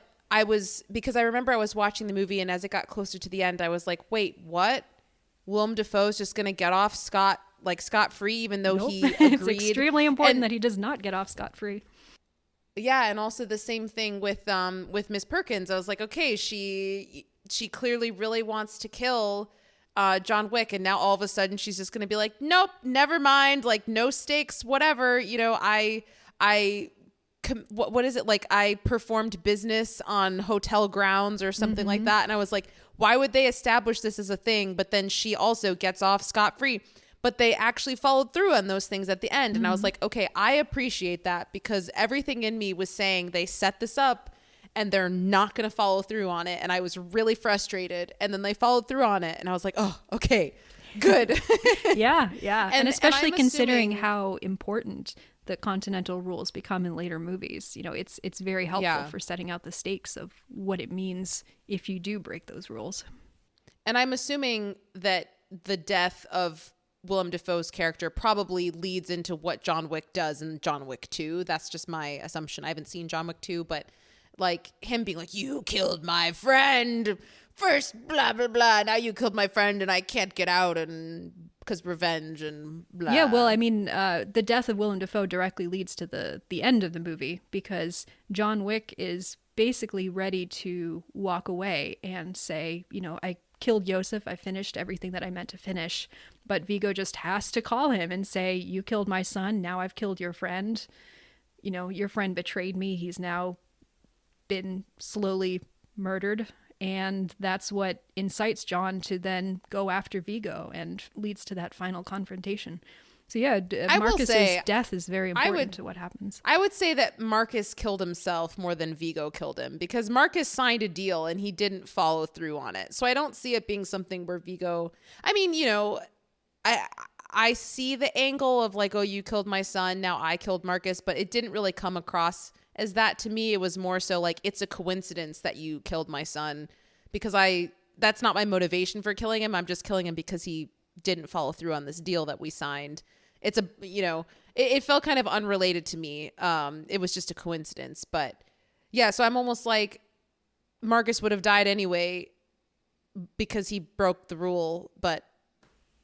because I remember I was watching the movie, and as it got closer to the end, I was like, wait, what? Willem Dafoe's just going to get off scot-free, even though he agreed. It's extremely important that he does not get off scot-free. Yeah, and also the same thing with Miss Perkins. I was like, okay, she clearly really wants to kill John Wick, and now all of a sudden she's just going to be like, nope, never mind, like no stakes, whatever. What is it, like I performed business on hotel grounds or something like that, and I was like, why would they establish this as a thing? But then she also gets off scot-free. But they actually followed through on those things at the end. And I was like, okay, I appreciate that, because everything in me was saying they set this up and they're not going to follow through on it. And I was really frustrated. And then they followed through on it. And I was like, oh, okay, good. Yeah. And especially considering assuming how important the continental rules become in later movies. It's very helpful for setting out the stakes of what it means if you do break those rules. And I'm assuming that the death of Willem Dafoe's character probably leads into what John Wick does in John Wick 2. That's just my assumption. I haven't seen John Wick 2, but like him being like, you killed my friend first, blah, blah, blah. Now you killed my friend and I can't get out and because revenge and blah. Yeah, well, I mean, the death of Willem Dafoe directly leads to the end of the movie because John Wick is basically ready to walk away and say, you know, I killed Yosef, I finished everything that I meant to finish, but Vigo just has to call him and say, you killed my son, now I've killed your friend. You know, your friend betrayed me, he's now been slowly murdered. And that's what incites John to then go after Vigo and leads to that final confrontation. So yeah, Marcus's death is very important to what happens. I would say that Marcus killed himself more than Vigo killed him because Marcus signed a deal and he didn't follow through on it. So I don't see it being something where Vigo, I mean, you know, I see the angle of like, oh, you killed my son, now I killed Marcus, but it didn't really come across as that to me. It was more so like, it's a coincidence that you killed my son because that's not my motivation for killing him. I'm just killing him because he didn't follow through on this deal that we signed. It's a, you know, it felt kind of unrelated to me. It was just a coincidence, but yeah. So I'm almost like Marcus would have died anyway because he broke the rule, but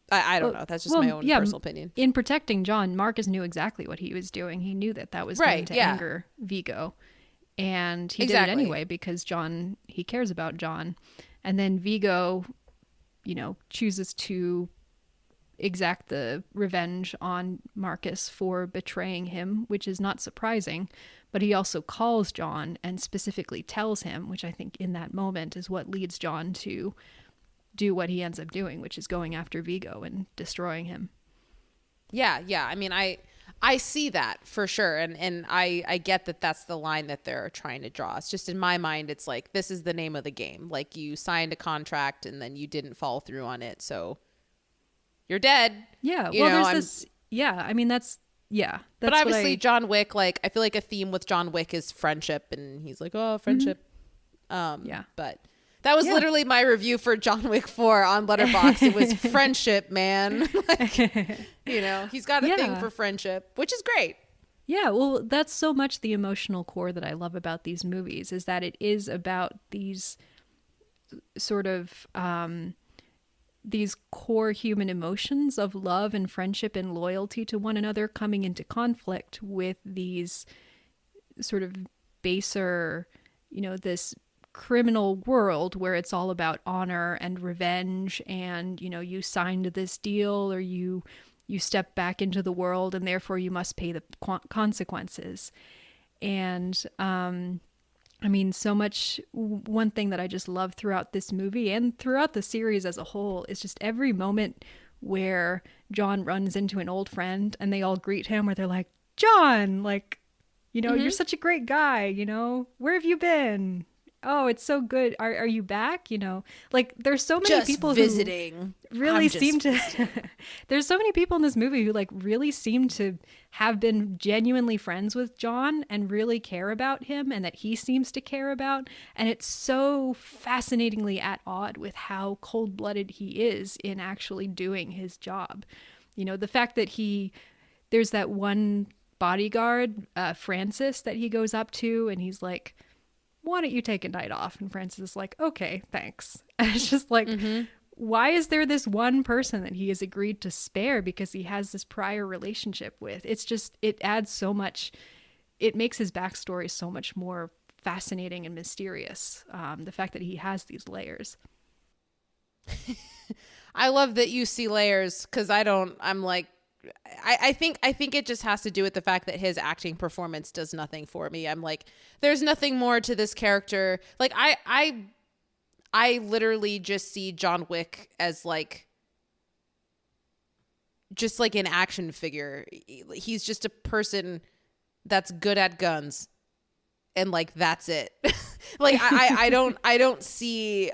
I don't know. That's just my own personal opinion. In protecting John, Marcus knew exactly what he was doing. He knew that was going to anger Vigo. And he did it anyway because he cares about John. And then Vigo, you know, chooses to exact the revenge on Marcus for betraying him, which is not surprising. But he also calls John and specifically tells him, which I think in that moment is what leads John to do what he ends up doing, which is going after Vigo and destroying him. Yeah. I mean, I see that for sure. And I get that that's the line that they're trying to draw. It's just in my mind, it's like, this is the name of the game. Like you signed a contract and then you didn't follow through on it. So you're dead. Yeah. There's this. Yeah. I mean, that's. But obviously John Wick, like I feel like a theme with John Wick is friendship. And he's like, oh, friendship. Yeah. But that was literally my review for John Wick 4 on Letterboxd. It was friendship, man. Like, you know, he's got a thing for friendship, which is great. Yeah, well, that's so much the emotional core that I love about these movies is that it is about these sort of these core human emotions of love and friendship and loyalty to one another coming into conflict with these sort of baser, you know, this criminal world where it's all about honor and revenge and, you know, you signed this deal or you step back into the world and therefore you must pay the consequences. And I mean, so much. One thing that I just love throughout this movie and throughout the series as a whole is just every moment where John runs into an old friend and they all greet him where they're like, John, like, you know, you're such a great guy, you know, where have you been? Oh, it's so good. Are you back? You know, like there's so many people visiting. Who really seem to. There's so many people in this movie who like really seem to have been genuinely friends with John and really care about him, and that he seems to care about. And it's so fascinatingly at odds with how cold-blooded he is in actually doing his job. You know, the fact that there's that one bodyguard, Francis, that he goes up to, and he's like, why don't you take a night off? And Francis is like, okay, thanks. And it's just like, why is there this one person that he has agreed to spare because he has this prior relationship with? It's just, it adds so much, it makes his backstory so much more fascinating and mysterious. The fact that he has these layers. I love that you see layers because I'm like, I think it just has to do with the fact that his acting performance does nothing for me. I'm like, there's nothing more to this character. Like I literally just see John Wick as like just like an action figure. He's just a person that's good at guns. And like that's it. Like I don't see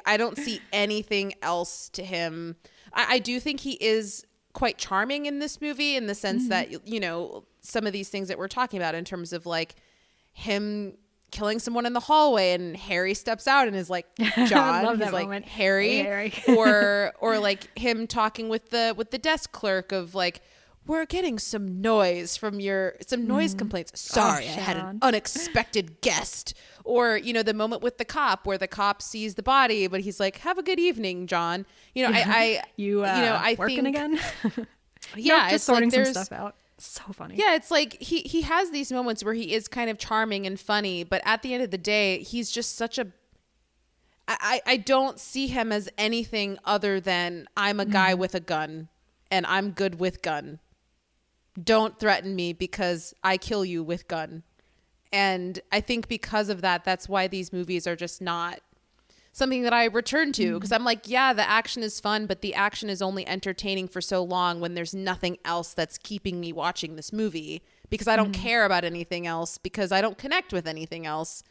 anything else to him. I do think he is quite charming in this movie in the sense that, you know, some of these things that we're talking about in terms of like him killing someone in the hallway and Harry steps out and is like, John. Love He's that like, moment. Harry. Hey, Harry. or like him talking with the desk clerk of like, we're getting some noise complaints. Sorry, I had an unexpected guest. Or, you know, the moment with the cop where the cop sees the body, but he's like, have a good evening, John. You know, I working think, again? yeah, just it's sorting like some stuff out. So funny. Yeah, it's like he has these moments where he is kind of charming and funny, but at the end of the day, he's just such a I don't see him as anything other than I'm a guy with a gun and I'm good with gun. Don't threaten me because I kill you with gun. And I think because of that, that's why these movies are just not something that I return to, because I'm like, yeah, the action is fun, but the action is only entertaining for so long when there's nothing else that's keeping me watching this movie, because I don't care about anything else, because I don't connect with anything else.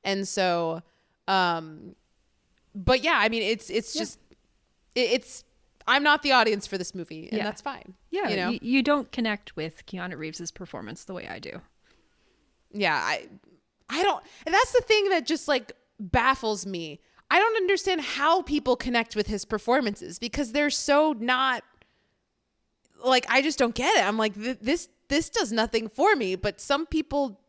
And so, but yeah, I mean, it's just, it's, I'm not the audience for this movie, and that's fine. Yeah, you know, you don't connect with Keanu Reeves's performance the way I do. Yeah, I don't, and that's the thing that just like baffles me. I don't understand how people connect with his performances, because they're so not, like, I just don't get it. I'm like, this does nothing for me, but some people,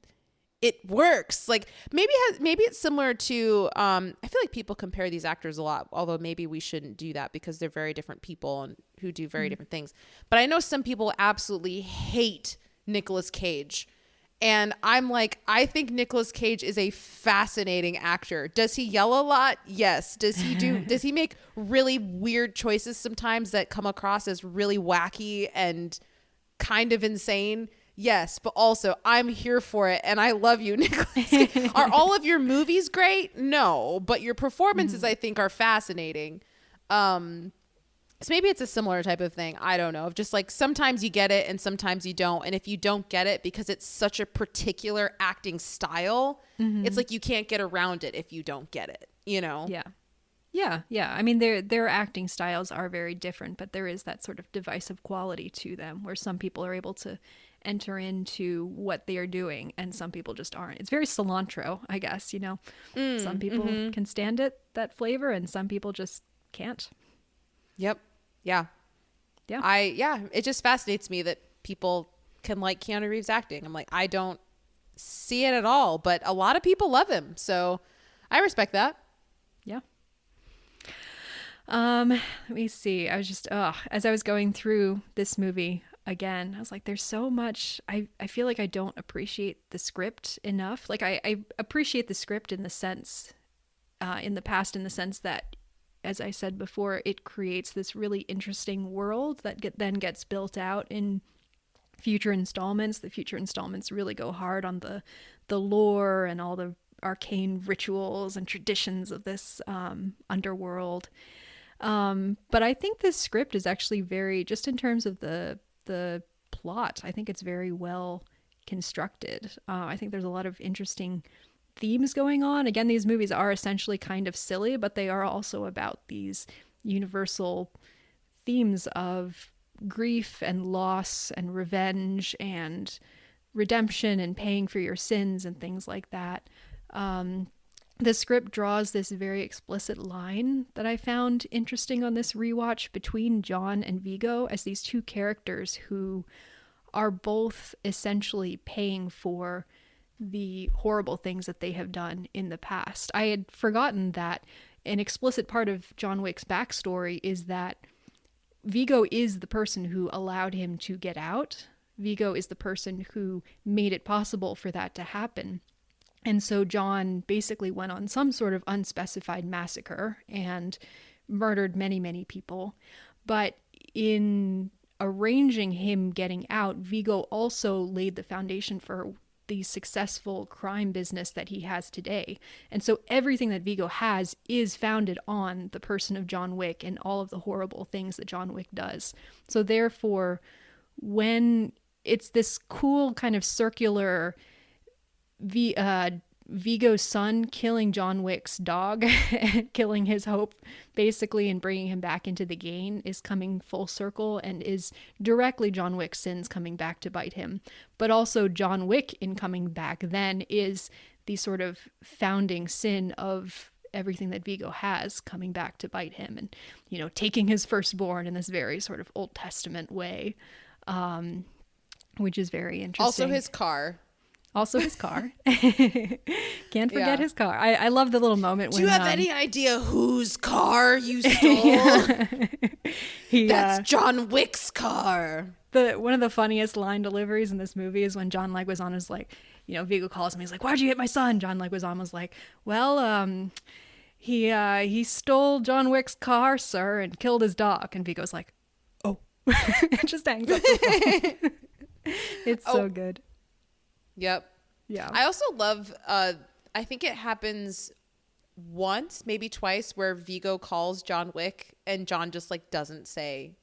it works. Like maybe it's similar to, I feel like people compare these actors a lot, although maybe we shouldn't do that because they're very different people and who do very different things. But I know some people absolutely hate Nicolas Cage. And I'm like, I think Nicolas Cage is a fascinating actor. Does he yell a lot? Yes. Does he make really weird choices sometimes that come across as really wacky and kind of insane? Yes. But also, I'm here for it and I love you, Nicolas Cage. Are all of your movies great? No. But your performances, I think, are fascinating. So maybe it's a similar type of thing. I don't know. Just like sometimes you get it and sometimes you don't. And if you don't get it because it's such a particular acting style, it's like you can't get around it if you don't get it, you know? Yeah. I mean, their acting styles are very different, but there is that sort of divisive quality to them where some people are able to enter into what they are doing and some people just aren't. It's very cilantro, I guess, you know? Some people can stand it, that flavor, and some people just can't. Yep. Yeah. It just fascinates me that people can like Keanu Reeves acting. I'm like, I don't see it at all, but a lot of people love him. So I respect that. Yeah. Let me see. I was just, as I was going through this movie again, I was like, there's so much. I feel like I don't appreciate the script enough. Like I appreciate the script in the sense, in the past, in the sense that, as I said before, it creates this really interesting world that then gets built out in future installments. The future installments really go hard on the lore and all the arcane rituals and traditions of this underworld. But I think this script is actually very, just in terms of the plot, I think it's very well constructed. I think there's a lot of interesting themes going on. Again, these movies are essentially kind of silly, but they are also about these universal themes of grief and loss and revenge and redemption and paying for your sins and things like that. The script draws this very explicit line that I found interesting on this rewatch between John and Viggo as these two characters who are both essentially paying for the horrible things that they have done in the past. I had forgotten that an explicit part of John Wick's backstory is that Viggo is the person who allowed him to get out. Viggo is the person who made it possible for that to happen. And so John basically went on some sort of unspecified massacre and murdered many, many people. But in arranging him getting out, Viggo also laid the foundation for the successful crime business that he has today. And so everything that Viggo has is founded on the person of John Wick and all of the horrible things that John Wick does. So therefore, when it's this cool kind of circular Viggo's son killing John Wick's dog, killing his hope basically, and bringing him back into the game is coming full circle and is directly John Wick's sins coming back to bite him. But also John Wick in coming back then is the sort of founding sin of everything that Vigo has coming back to bite him, and, you know, taking his firstborn in this very sort of Old Testament way, which is very interesting. Also his car. Can't forget his car. I love the little moment when... Do you have any idea whose car you stole? That's John Wick's car. One of the funniest line deliveries in this movie is when John Leguizamo is like, you know, Vigo calls him. He's like, "Why'd you hit my son?" John Leguizamo was like, "Well, he stole John Wick's car, sir, and killed his dog." And Vigo's like, "Oh," and just hangs up the phone. It's so good. Yep. Yeah. I also love, I think it happens once, maybe twice, where Vigo calls John Wick and John just like doesn't say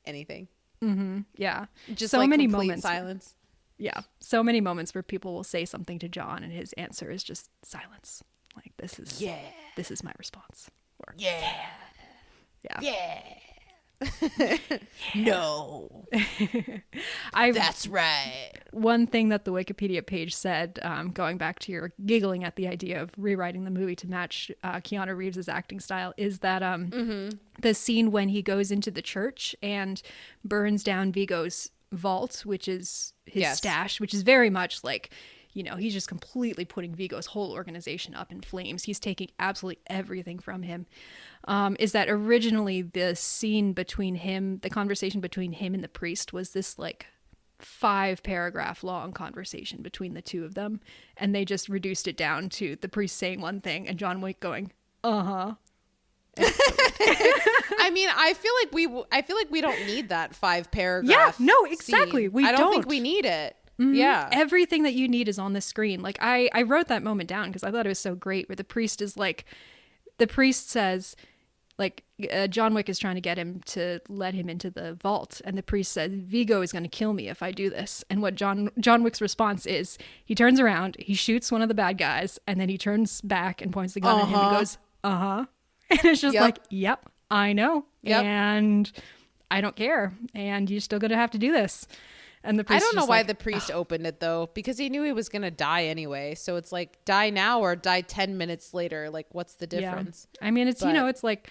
anything. Mm-hmm. Yeah. Just so like many complete moments. silence. Yeah. So many moments where people will say something to John and his answer is just silence. Like, this is my response. Or, yeah. No. That's right. One thing that the Wikipedia page said, going back to your giggling at the idea of rewriting the movie to match Keanu Reeves' acting style, is that the scene when he goes into the church and burns down Vigo's vault, which is his stash, which is very much like, you know, he's just completely putting Vigo's whole organization up in flames. He's taking absolutely everything from him. Is that originally the scene between him, the conversation between him and the priest was this like 5-paragraph long conversation between the two of them. And they just reduced it down to the priest saying one thing and John Wick going, "Uh-huh." I mean, I feel like we don't need that 5-paragraph. Yeah, no, exactly. Scene. I don't think we need it. Mm-hmm. Yeah. Everything that you need is on the screen. Like I wrote that moment down because I thought it was so great, where the priest says, like, John Wick is trying to get him to let him into the vault. And the priest says, "Vigo is going to kill me if I do this." And what John Wick's response is, he turns around, he shoots one of the bad guys, and then he turns back and points the gun at him and goes, "Uh-huh." And it's just like, yep, I know. Yep. And I don't care. And you're still going to have to do this. And the priest, I don't know why the priest opened it though, because he knew he was going to die anyway. So it's like, die now or die 10 minutes later. Like, what's the difference? Yeah. I mean, it's, you know, it's like,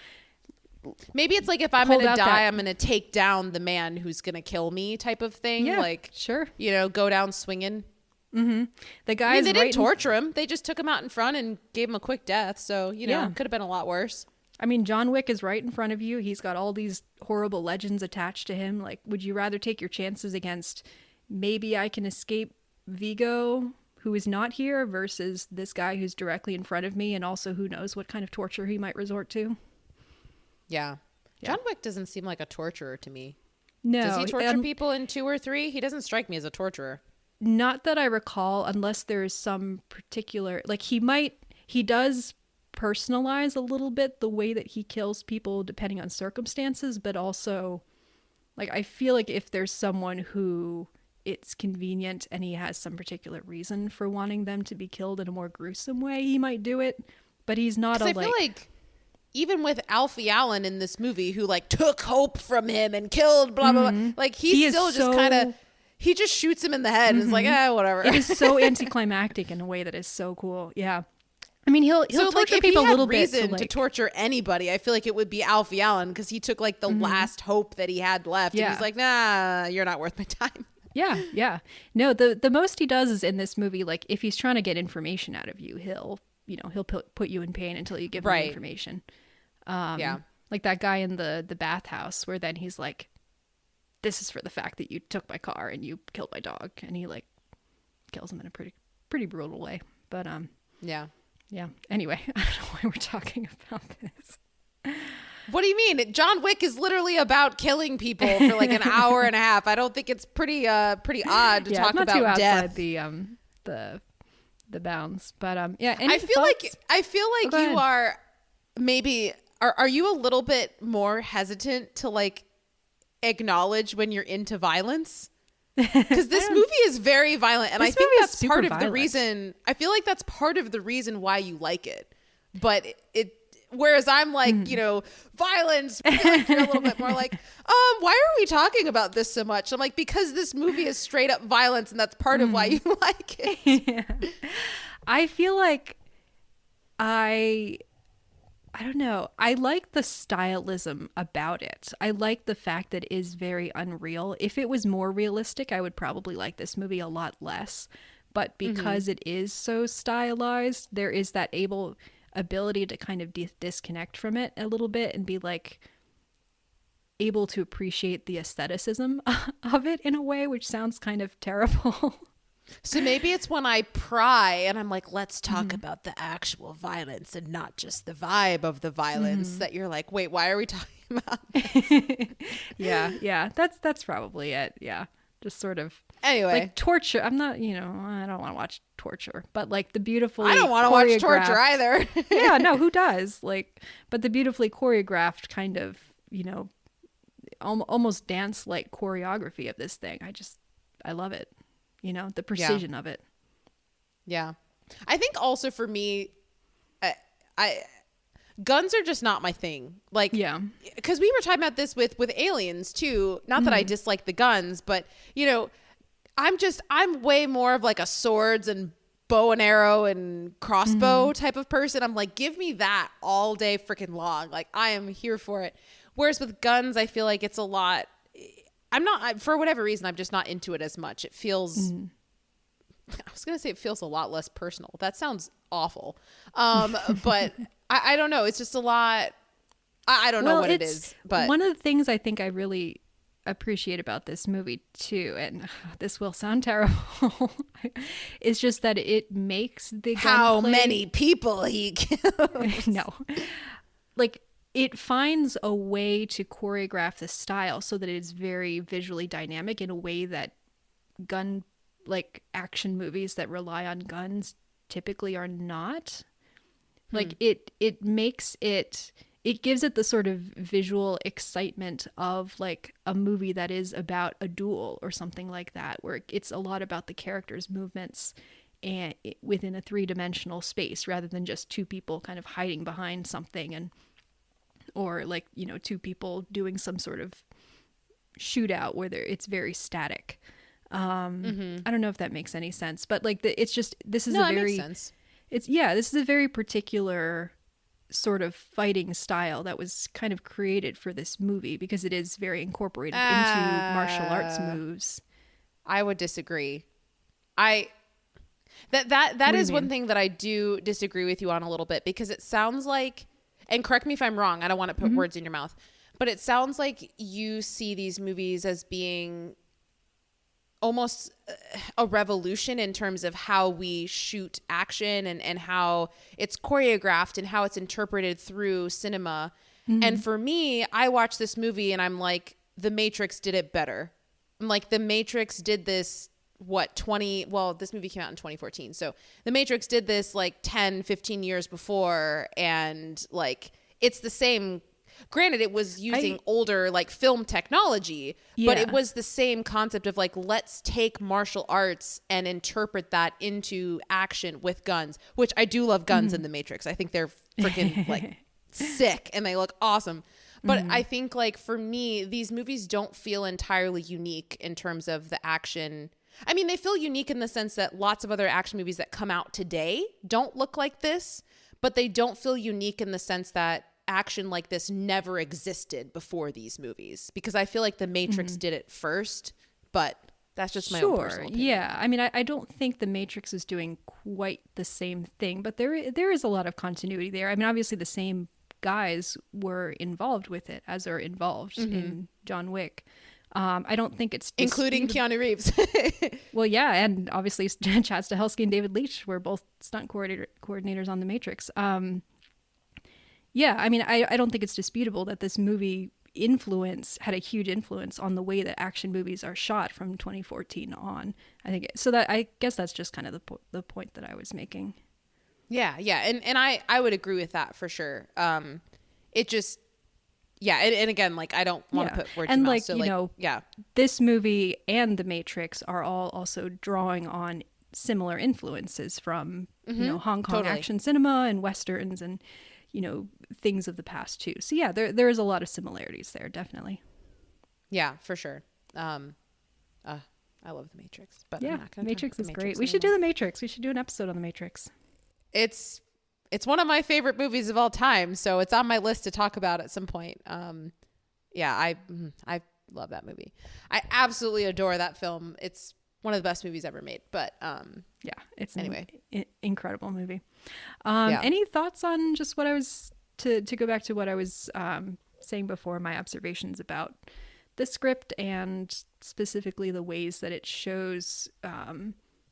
maybe it's like, if I'm going to die, I'm going to take down the man who's going to kill me type of thing. Yeah, like, sure. You know, go down swinging. Mm-hmm. The guys, they didn't torture him. They just took him out in front and gave him a quick death. So, you know, it could have been a lot worse. I mean, John Wick is right in front of you. He's got all these horrible legends attached to him. Like, would you rather take your chances against, maybe I can escape Vigo, who is not here, versus this guy who's directly in front of me, and also who knows what kind of torture he might resort to? Yeah. John Wick doesn't seem like a torturer to me. No. Does he torture people in 2 or 3? He doesn't strike me as a torturer. Not that I recall, unless there's some particular, like, he does personalize a little bit the way that he kills people depending on circumstances, but also, like, I feel like if there's someone who it's convenient and he has some particular reason for wanting them to be killed in a more gruesome way, he might do it. But he's not I feel like even with Alfie Allen in this movie, who like took hope from him and killed blah blah blah, like he still just kind of, he just shoots him in the head and is like, whatever. It is so anticlimactic in a way that is so cool. Yeah. I mean, he'll torture like, if people he a little had bit reason to torture anybody, I feel like it would be Alfie Allen, because he took like the last hope that he had left. And he's like, nah, you're not worth my time. Yeah. No, the most he does is in this movie, like, if he's trying to get information out of you, he'll put you in pain until you give him the information. Like that guy in the bathhouse, where then he's like, "This is for the fact that you took my car and you killed my dog," and he like kills him in a pretty brutal way. But yeah. Anyway, I don't know why we're talking about this. What do you mean? John Wick is literally about killing people for like an hour and a half. I don't think it's pretty odd to talk not about too outside death. the bounds. But I feel like you are maybe. Are you a little bit more hesitant to like acknowledge when you're into violence? Because this movie is very violent, and I think that's part of the reason. I feel like that's part of the reason why you like it. But whereas I'm like, you know, violence, I feel like you're a little bit more like, why are we talking about this so much? I'm like, because this movie is straight up violence, and that's part of why you like it. I feel like I don't know. I like the stylism about it. I like the fact that it is very unreal. If it was more realistic, I would probably like this movie a lot less. But because it is so stylized, there is that ability to kind of disconnect from it a little bit and be like able to appreciate the aestheticism of it in a way, which sounds kind of terrible. So maybe it's when I pry and I'm like, let's talk about the actual violence and not just the vibe of the violence, that you're like, wait, why are we talking about this? Yeah. That's probably it. Yeah. Just sort of Anyway. like torture. I'm not, I don't want to watch torture, but like the beautifully I don't want to watch torture either. Yeah, no, who does? Like, but the beautifully choreographed kind of, almost dance like choreography of this thing. I love it. The precision of it. Yeah. I think also for me, I guns are just not my thing. Like, yeah, because we were talking about this with Aliens too. Not that I dislike the guns, but I'm way more of like a swords and bow and arrow and crossbow type of person. I'm like, give me that all day freaking long. Like, I am here for it. Whereas with guns, I feel like it's a lot. For whatever reason, I'm just not into it as much. It feels, I was going to say it feels a lot less personal. That sounds awful. But I don't know. It's just a lot. I don't know what it is. But one of the things I think I really appreciate about this movie too, and this will sound terrible, is just that it makes the how gunplay... many people he kills. No. Like, it finds a way to choreograph the style so that it is very visually dynamic in a way that action movies that rely on guns typically are not. Like, it makes it gives it the sort of visual excitement of like a movie that is about a duel or something like that, where it's a lot about the characters' movements and within a three-dimensional space rather than just two people kind of hiding behind something or like, two people doing some sort of shootout where it's very static. I don't know if that makes any sense, but like this is it makes sense. This is a very particular sort of fighting style that was kind of created for this movie because it is very incorporated into martial arts moves. I would disagree. That is one thing that I do disagree with you on a little bit, because it sounds like, and correct me if I'm wrong, I don't want to put words in your mouth, but it sounds like you see these movies as being almost a revolution in terms of how we shoot action and how it's choreographed and how it's interpreted through cinema. And for me, I watch this movie and I'm like, The Matrix did it better. I'm like, The Matrix did this, this movie came out in 2014. So The Matrix did this like 10, 15 years before. And like, it's the same. Granted, it was using older like film technology, but it was the same concept of like, let's take martial arts and interpret that into action with guns, which I do love guns in The Matrix. I think they're freaking like sick and they look awesome. But I think like for me, these movies don't feel entirely unique in terms of the action. I mean, they feel unique in the sense that lots of other action movies that come out today don't look like this, but they don't feel unique in the sense that action like this never existed before these movies, because I feel like The Matrix did it first, but that's just my own personal opinion. Yeah. I mean, I don't think The Matrix is doing quite the same thing, but there is a lot of continuity there. I mean, obviously the same guys were involved with it as are involved in John Wick. I don't think it's including Keanu Reeves. Well, yeah, and obviously Chad Stahelski and David Leitch were both stunt coordinators on The Matrix. Yeah, I mean, I don't think it's disputable that this movie had a huge influence on the way that action movies are shot from 2014 on. I guess that's just kind of the point that I was making. Yeah, and I would agree with that for sure. It just, and again, like, I don't want to put words in mouth. So this movie and The Matrix are all also drawing on similar influences from Hong Kong action cinema and westerns and things of the past too. So yeah, there is a lot of similarities there, definitely. Yeah, for sure. I love The Matrix, but yeah, I'm not gonna Matrix talk is about great. Matrix We should do anymore. The Matrix. We should do an episode on The Matrix. it's one of my favorite movies of all time, so it's on my list to talk about at some point. Yeah, I love that movie. I absolutely adore that film. It's one of the best movies ever made. But yeah, it's anyway, an incredible movie. Yeah. Any thoughts on just what I was to go back to what I was saying before, my observations about the script and specifically the ways that it shows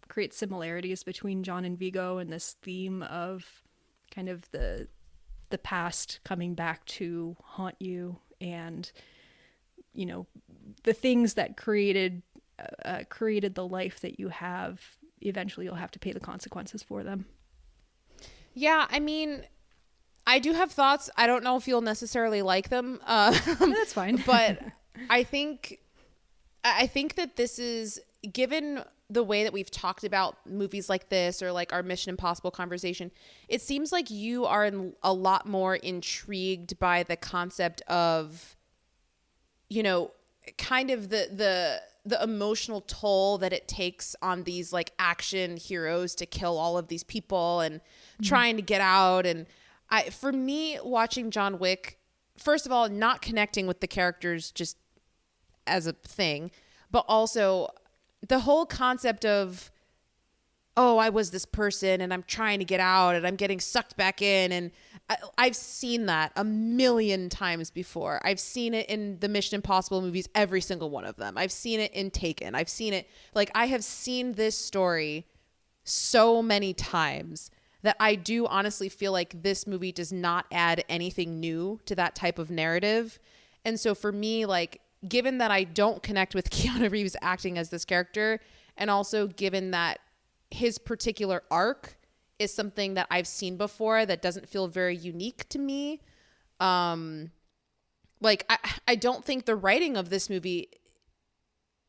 create similarities between John and Vigo and this theme of kind of the past coming back to haunt you, and you know, the things that created the life that you have, eventually you'll have to pay the consequences for them. Yeah, I mean, I do have thoughts. I don't know if you'll necessarily like them. That's fine. But I think that this is, given the way that we've talked about movies like this or like our Mission Impossible conversation, it seems like you are a lot more intrigued by the concept of, you know, kind of the emotional toll that it takes on these like action heroes to kill all of these people and trying to get out. And for me, watching John Wick, first of all, not connecting with the characters just as a thing, but also the whole concept of, oh, I was this person and I'm trying to get out and I'm getting sucked back in. And I've seen that a million times before. I've seen it in the Mission Impossible movies, every single one of them. I've seen it in Taken. I've seen it, like, I have seen this story so many times that I do honestly feel like this movie does not add anything new to that type of narrative. And so for me, like, given that I don't connect with Keanu Reeves acting as this character, and also given that his particular arc is something that I've seen before that doesn't feel very unique to me, like, I don't think the writing of this movie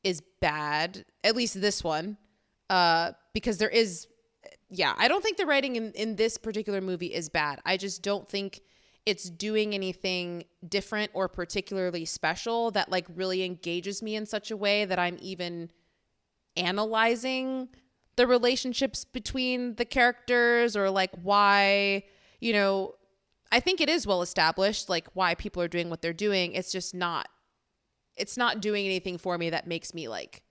is bad, at least this one, because there is, yeah, I don't think the writing in this particular movie is bad. I just don't think it's doing anything different or particularly special that like really engages me in such a way that I'm even analyzing the relationships between the characters, or like why, you know, I think it is well established, like why people are doing what they're doing. It's just not, it's not doing anything for me that makes me like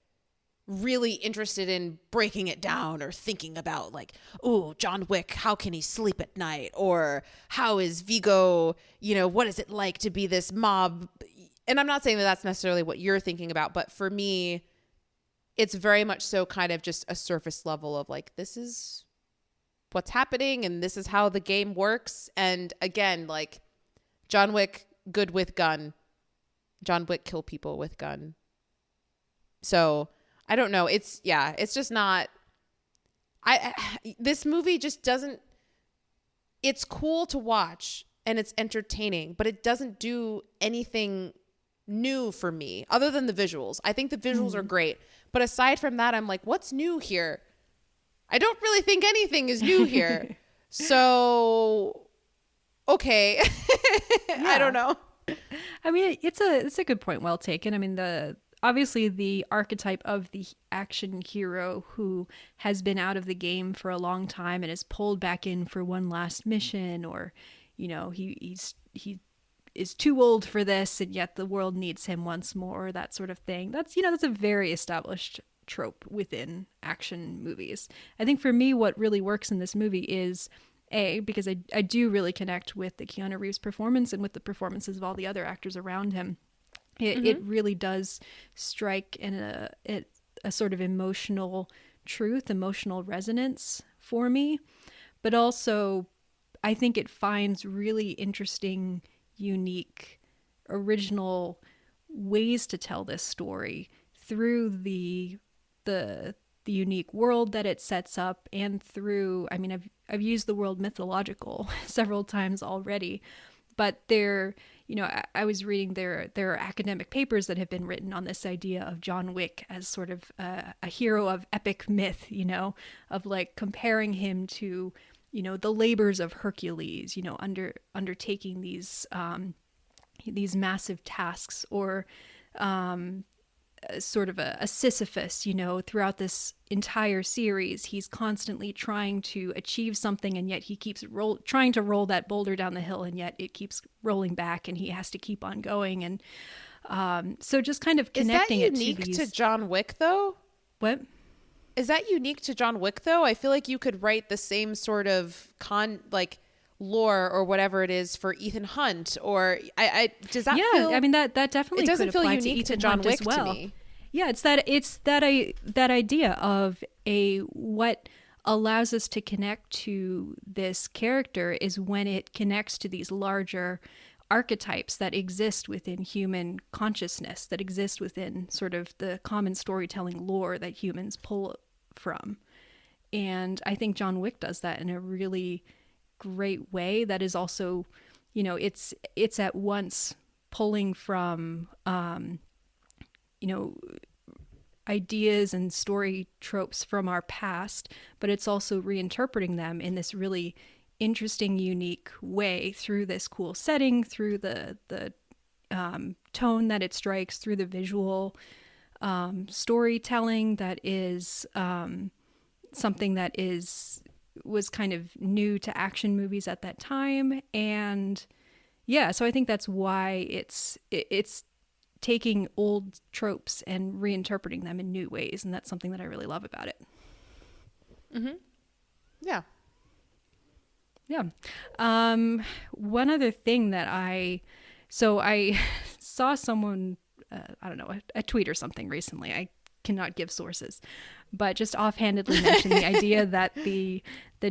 really interested in breaking it down or thinking about like, oh, John Wick, how can he sleep at night? Or how is Vigo, you know, what is it like to be this mob? And I'm not saying that that's necessarily what you're thinking about, but for me, it's very much so kind of just a surface level of like, this is what's happening and this is how the game works. And again, like, John Wick, good with gun. John Wick, kill people with gun. So I don't know. It's, yeah, it's just not, this movie just doesn't, it's cool to watch and it's entertaining, but it doesn't do anything new for me other than the visuals. I think the visuals are great, but aside from that, I'm like, what's new here? I don't really think anything is new here. So, okay. I don't know. I mean, it's a good point. Well taken. I mean, obviously the archetype of the action hero who has been out of the game for a long time and is pulled back in for one last mission, or, you know, he is too old for this and yet the world needs him once more, that sort of thing. That's, you know, that's a very established trope within action movies. I think for me, what really works in this movie is because I do really connect with the Keanu Reeves performance and with the performances of all the other actors around him. It really does strike in a sort of emotional truth, emotional resonance for me. But also, I think it finds really interesting, unique, original ways to tell this story through the unique world that it sets up, and through, I mean, I've used the word mythological several times already, but there, you know, I was reading there are academic papers that have been written on this idea of John Wick as sort of a hero of epic myth, you know, of like comparing him to, you know, the labors of Hercules, you know, undertaking these massive tasks, or sort of a Sisyphus, you know, throughout this entire series. He's constantly trying to achieve something, and yet he keeps trying to roll that boulder down the hill, and yet it keeps rolling back, and he has to keep on going. And so just kind of connecting it to these... Is that unique to John Wick, though? What? Is that unique to John Wick, though? I feel like you could write the same sort of lore or whatever it is for Ethan Hunt, or does that feel... I mean, that definitely it doesn't could feel apply unique to to John Hunt Wick as well. to me. Yeah, it's that idea of what allows us to connect to this character is when it connects to these larger archetypes that exist within human consciousness, that exist within sort of the common storytelling lore that humans pull from. And I think John Wick does that in a really great way that is also, you know, it's at once pulling from you know, ideas and story tropes from our past, but it's also reinterpreting them in this really interesting, unique way through this cool setting, through the tone that it strikes, through the visual storytelling that is something that was kind of new to action movies at that time. And yeah, so I think that's why it's taking old tropes and reinterpreting them in new ways, and that's something that I really love about it. Mm-hmm. Yeah. Yeah. One other thing that I saw someone, I don't know, a tweet or something recently. I cannot give sources, but just offhandedly mentioned the idea that the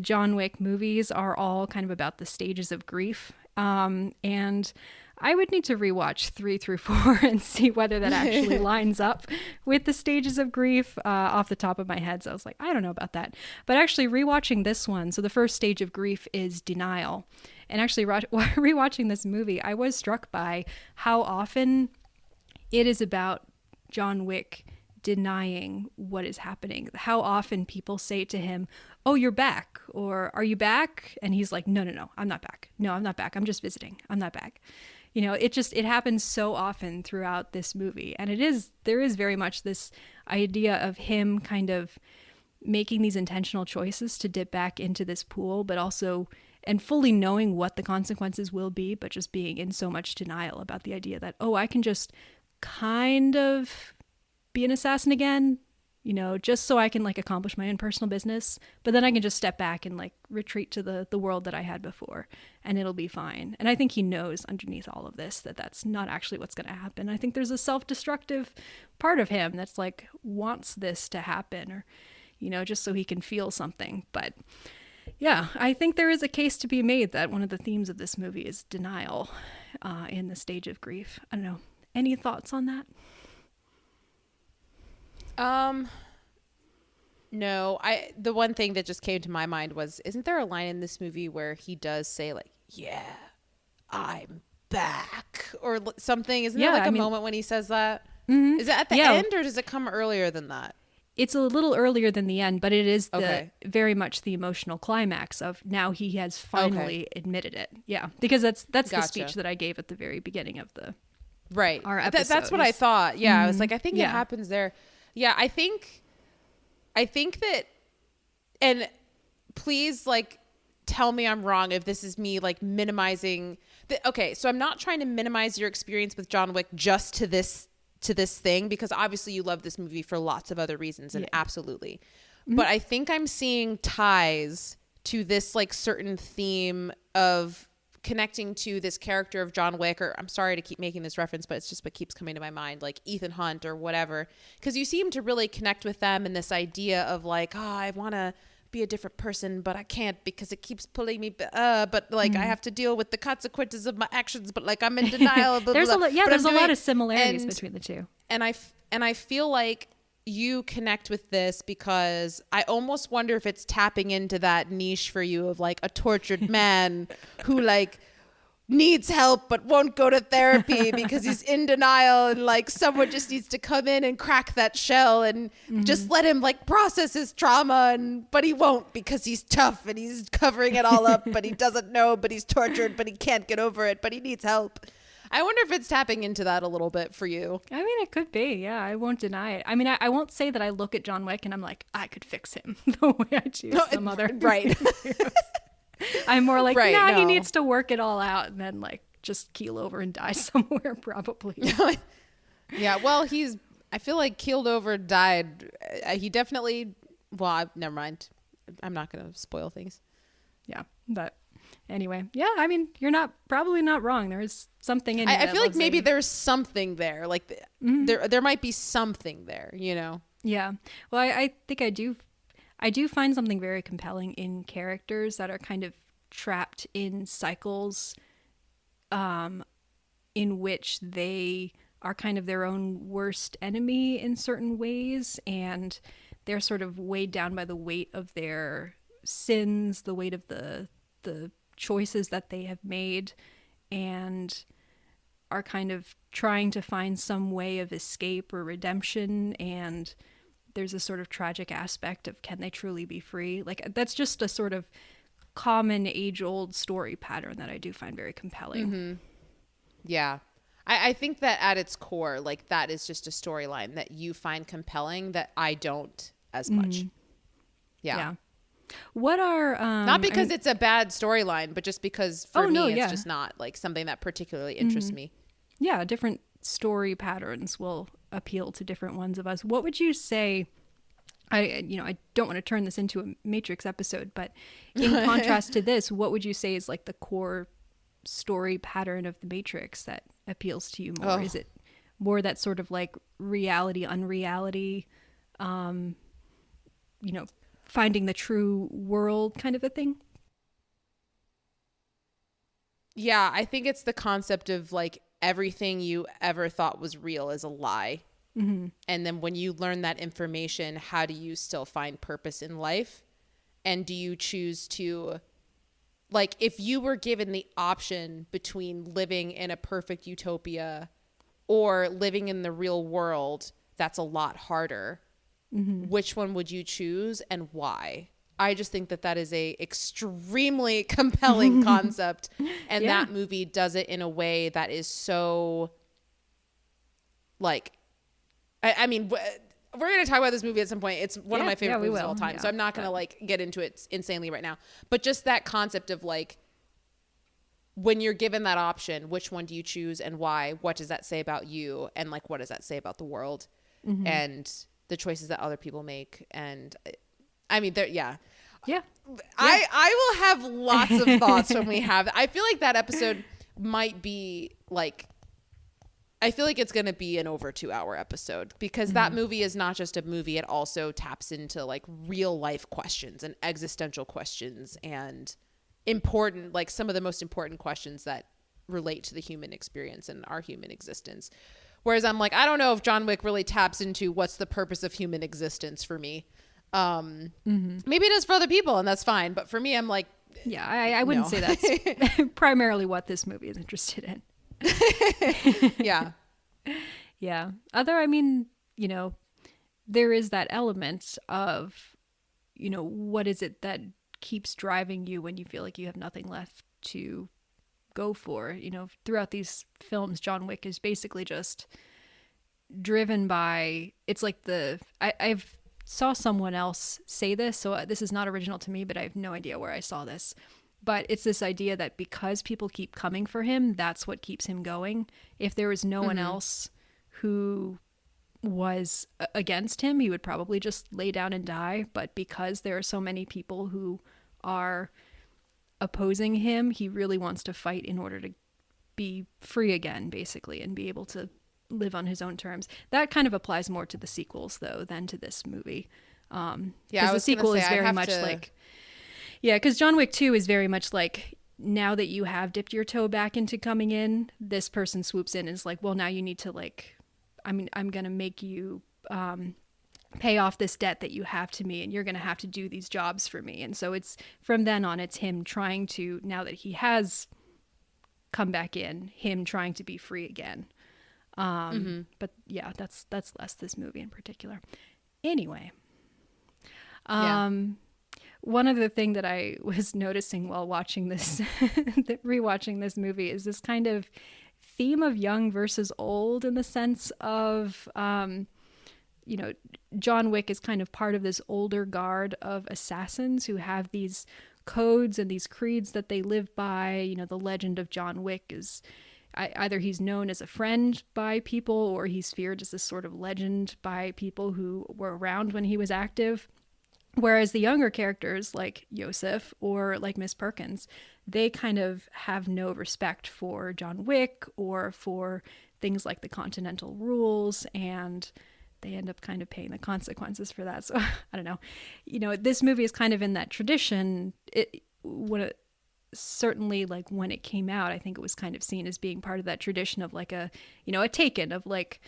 John Wick movies are all kind of about the stages of grief. And I would need to rewatch 3 through 4 and see whether that actually lines up with the stages of grief off the top of my head. So I was like, I don't know about that. But actually rewatching this one, so the first stage of grief is denial. And actually rewatching this movie, I was struck by how often it is about John Wick denying what is happening. How often people say to him, "Oh, you're back," or "Are you back?" And he's like, No, I'm not back. No, I'm not back. I'm just visiting. I'm not back. You know, it happens so often throughout this movie. And there is very much this idea of him kind of making these intentional choices to dip back into this pool, but also, and fully knowing what the consequences will be, but just being in so much denial about the idea that, oh, I can just kind of be an assassin again, you know, just so I can like accomplish my own personal business, but then I can just step back and like retreat to the world that I had before, and it'll be fine. And I think he knows underneath all of this that that's not actually what's going to happen. I think there's a self-destructive part of him that's like wants this to happen, or, you know, just so he can feel something. But yeah, I think there is a case to be made that one of the themes of this movie is denial in the stage of grief. I don't know. Any thoughts on that? No, the one thing that just came to my mind was, isn't there a line in this movie where he does say like, "Yeah, I'm back," or something? Isn't there like a moment when he says that? Mm-hmm. Is it at the end, or does it come earlier than that? It's a little earlier than the end, but it is very much the emotional climax of now he has finally admitted it. Yeah, because that's the speech that I gave at the very beginning of our episode. That's what I thought. Yeah, I was like, I think it happens there. Yeah, I think that, and please like tell me I'm wrong if this is me like minimizing okay, so I'm not trying to minimize your experience with John Wick just to this thing, because obviously you love this movie for lots of other reasons, and absolutely. Mm-hmm. But I think I'm seeing ties to this like certain theme of connecting to this character of John Wick, or I'm sorry to keep making this reference, but it's just what keeps coming to my mind, like Ethan Hunt or whatever, because you seem to really connect with them in this idea of like, oh, I want to be a different person, but I can't because it keeps pulling me, but like I have to deal with the consequences of my actions, but like I'm in denial. There's a lot of similarities between the two. And I feel like you connect with this because I almost wonder if it's tapping into that niche for you of like a tortured man who like needs help but won't go to therapy because he's in denial, and like someone just needs to come in and crack that shell and just let him like process his trauma, but he won't because he's tough and he's covering it all up, but he doesn't know, but he's tortured, but he can't get over it, but he needs help. I wonder if it's tapping into that a little bit for you. I mean, it could be. Yeah, I won't deny it. I mean, I won't say that I look at John Wick and I'm like, I could fix him the way I choose some other right. heroes. I'm more like, Right, nah, no. he needs to work it all out and then like just keel over and die somewhere probably. Yeah, well, I feel like keeled over, died. He definitely, never mind. I'm not going to spoil things. Yeah, but anyway, yeah, I mean, you're probably not wrong. There is something in you I that feel like loves maybe it. there's something there. Like there might be something there, you know? Yeah. Well, I think I do find something very compelling in characters that are kind of trapped in cycles in which they are kind of their own worst enemy in certain ways, and they're sort of weighed down by the weight of their sins, the weight of the choices that they have made, and are kind of trying to find some way of escape or redemption. And there's a sort of tragic aspect of, can they truly be free? Like, that's just a sort of common age-old story pattern that I do find very compelling. Mm-hmm. Yeah. I think that at its core, like, that is just a storyline that you find compelling that I don't as much. Yeah. What are not because it's a bad storyline, but just because for me it's yeah. just not like something that particularly interests me. Yeah, different story patterns will appeal to different ones of us. What would you say? I don't want to turn this into a Matrix episode, but in contrast to this, what would you say is like the core story pattern of the Matrix that appeals to you more? Is it more that sort of like reality, unreality, finding the true world kind of a thing? Yeah, I think it's the concept of like everything you ever thought was real is a lie. Mm-hmm. And then when you learn that information, how do you still find purpose in life? And do you choose to, like, if you were given the option between living in a perfect utopia or living in the real world, that's a lot harder. Mm-hmm. Which one would you choose and why? I just think that is a extremely compelling concept. And that movie does it in a way that is so, like, I mean, we're going to talk about this movie at some point. It's one of my favorite movies of all time. So I'm not going to like get into it insanely right now. But just that concept of like, when you're given that option, which one do you choose and why? What does that say about you? And like, what does that say about the world? Mm-hmm. And the choices that other people make. And I mean, I will have lots of thoughts when we have, I feel like that episode might be like, I feel like it's going to be an over 2-hour episode because that movie is not just a movie. It also taps into like real life questions and existential questions and important, like some of the most important questions that relate to the human experience and our human existence. Whereas I'm like, I don't know if John Wick really taps into what's the purpose of human existence for me. Maybe it is for other people and that's fine. But for me, I'm like, yeah, I wouldn't say that's primarily what this movie is interested in. Yeah. Yeah. I mean, there is that element of, what is it that keeps driving you when you feel like you have nothing left to go for? Throughout these films, John Wick is basically just driven by, it's like I've saw someone else say this, so this is not original to me, but I have no idea where I saw this. But it's this idea that because people keep coming for him, that's what keeps him going. If there was no one else who was against him, he would probably just lay down and die. But because there are so many people who are opposing him, he really wants to fight in order to be free again, basically, and be able to live on his own terms. That kind of applies more to the sequels, though, than to this movie. Because the sequel is very much like... Yeah, because John Wick 2 is very much like, now that you have dipped your toe back into coming in, this person swoops in and is like, well, now you need to like, I'm going to make you pay off this debt that you have to me, and you're going to have to do these jobs for me. And so it's, from then on, it's him trying to, now that he has come back in, him trying to be free again. But yeah, that's less this movie in particular. Anyway. One other thing that I was noticing while watching this, rewatching this movie, is this kind of theme of young versus old in the sense of, you know, John Wick is kind of part of this older guard of assassins who have these codes and these creeds that they live by. You know, the legend of John Wick is either he's known as a friend by people or he's feared as this sort of legend by people who were around when he was active. Whereas the younger characters like Yosef or like Miss Perkins, they kind of have no respect for John Wick or for things like the Continental Rules, and they end up kind of paying the consequences for that. So I don't know. You know, this movie is kind of in that tradition. Certainly like when it came out, I think it was kind of seen as being part of that tradition of like a, you know, a Taken of like,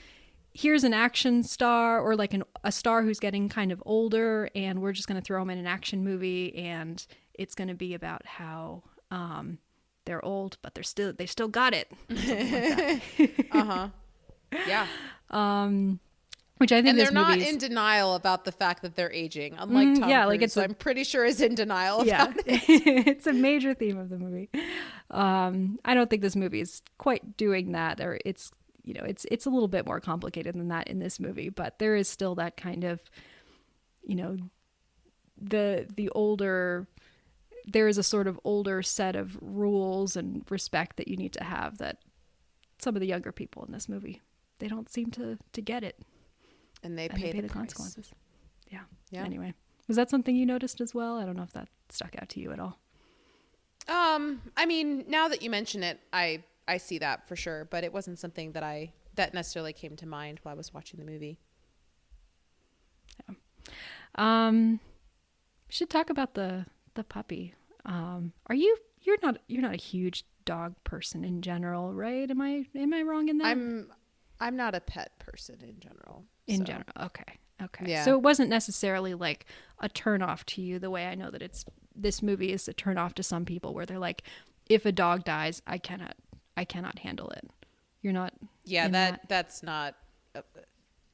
here's an action star or like a star who's getting kind of older and we're just going to throw him in an action movie and it's going to be about how they're old, but they still got it. Like uh-huh. Yeah. Which I think and this they're not movie's in denial about the fact that they're aging, unlike Tom yeah, Cruise, like I'm pretty sure is in denial about it. It's a major theme of the movie. I don't think this movie is quite doing that, or it's, you know, it's a little bit more complicated than that in this movie, but there is still that kind of, you know, the older, there is a sort of older set of rules and respect that you need to have that some of the younger people in this movie, they don't seem to get it. And they pay the consequences. Yeah. Anyway, was that something you noticed as well? I don't know if that stuck out to you at all. I mean, now that you mention it, I see that for sure, but it wasn't something that necessarily came to mind while I was watching the movie. Yeah. We should talk about the puppy. You're not a huge dog person in general, right? Am I wrong in that? I'm not a pet person in general. In general. Okay. Yeah. So it wasn't necessarily like a turn off to you the way I know that this movie is a turn off to some people where they're like, if a dog dies, I cannot handle it. You're not. Yeah, that's not.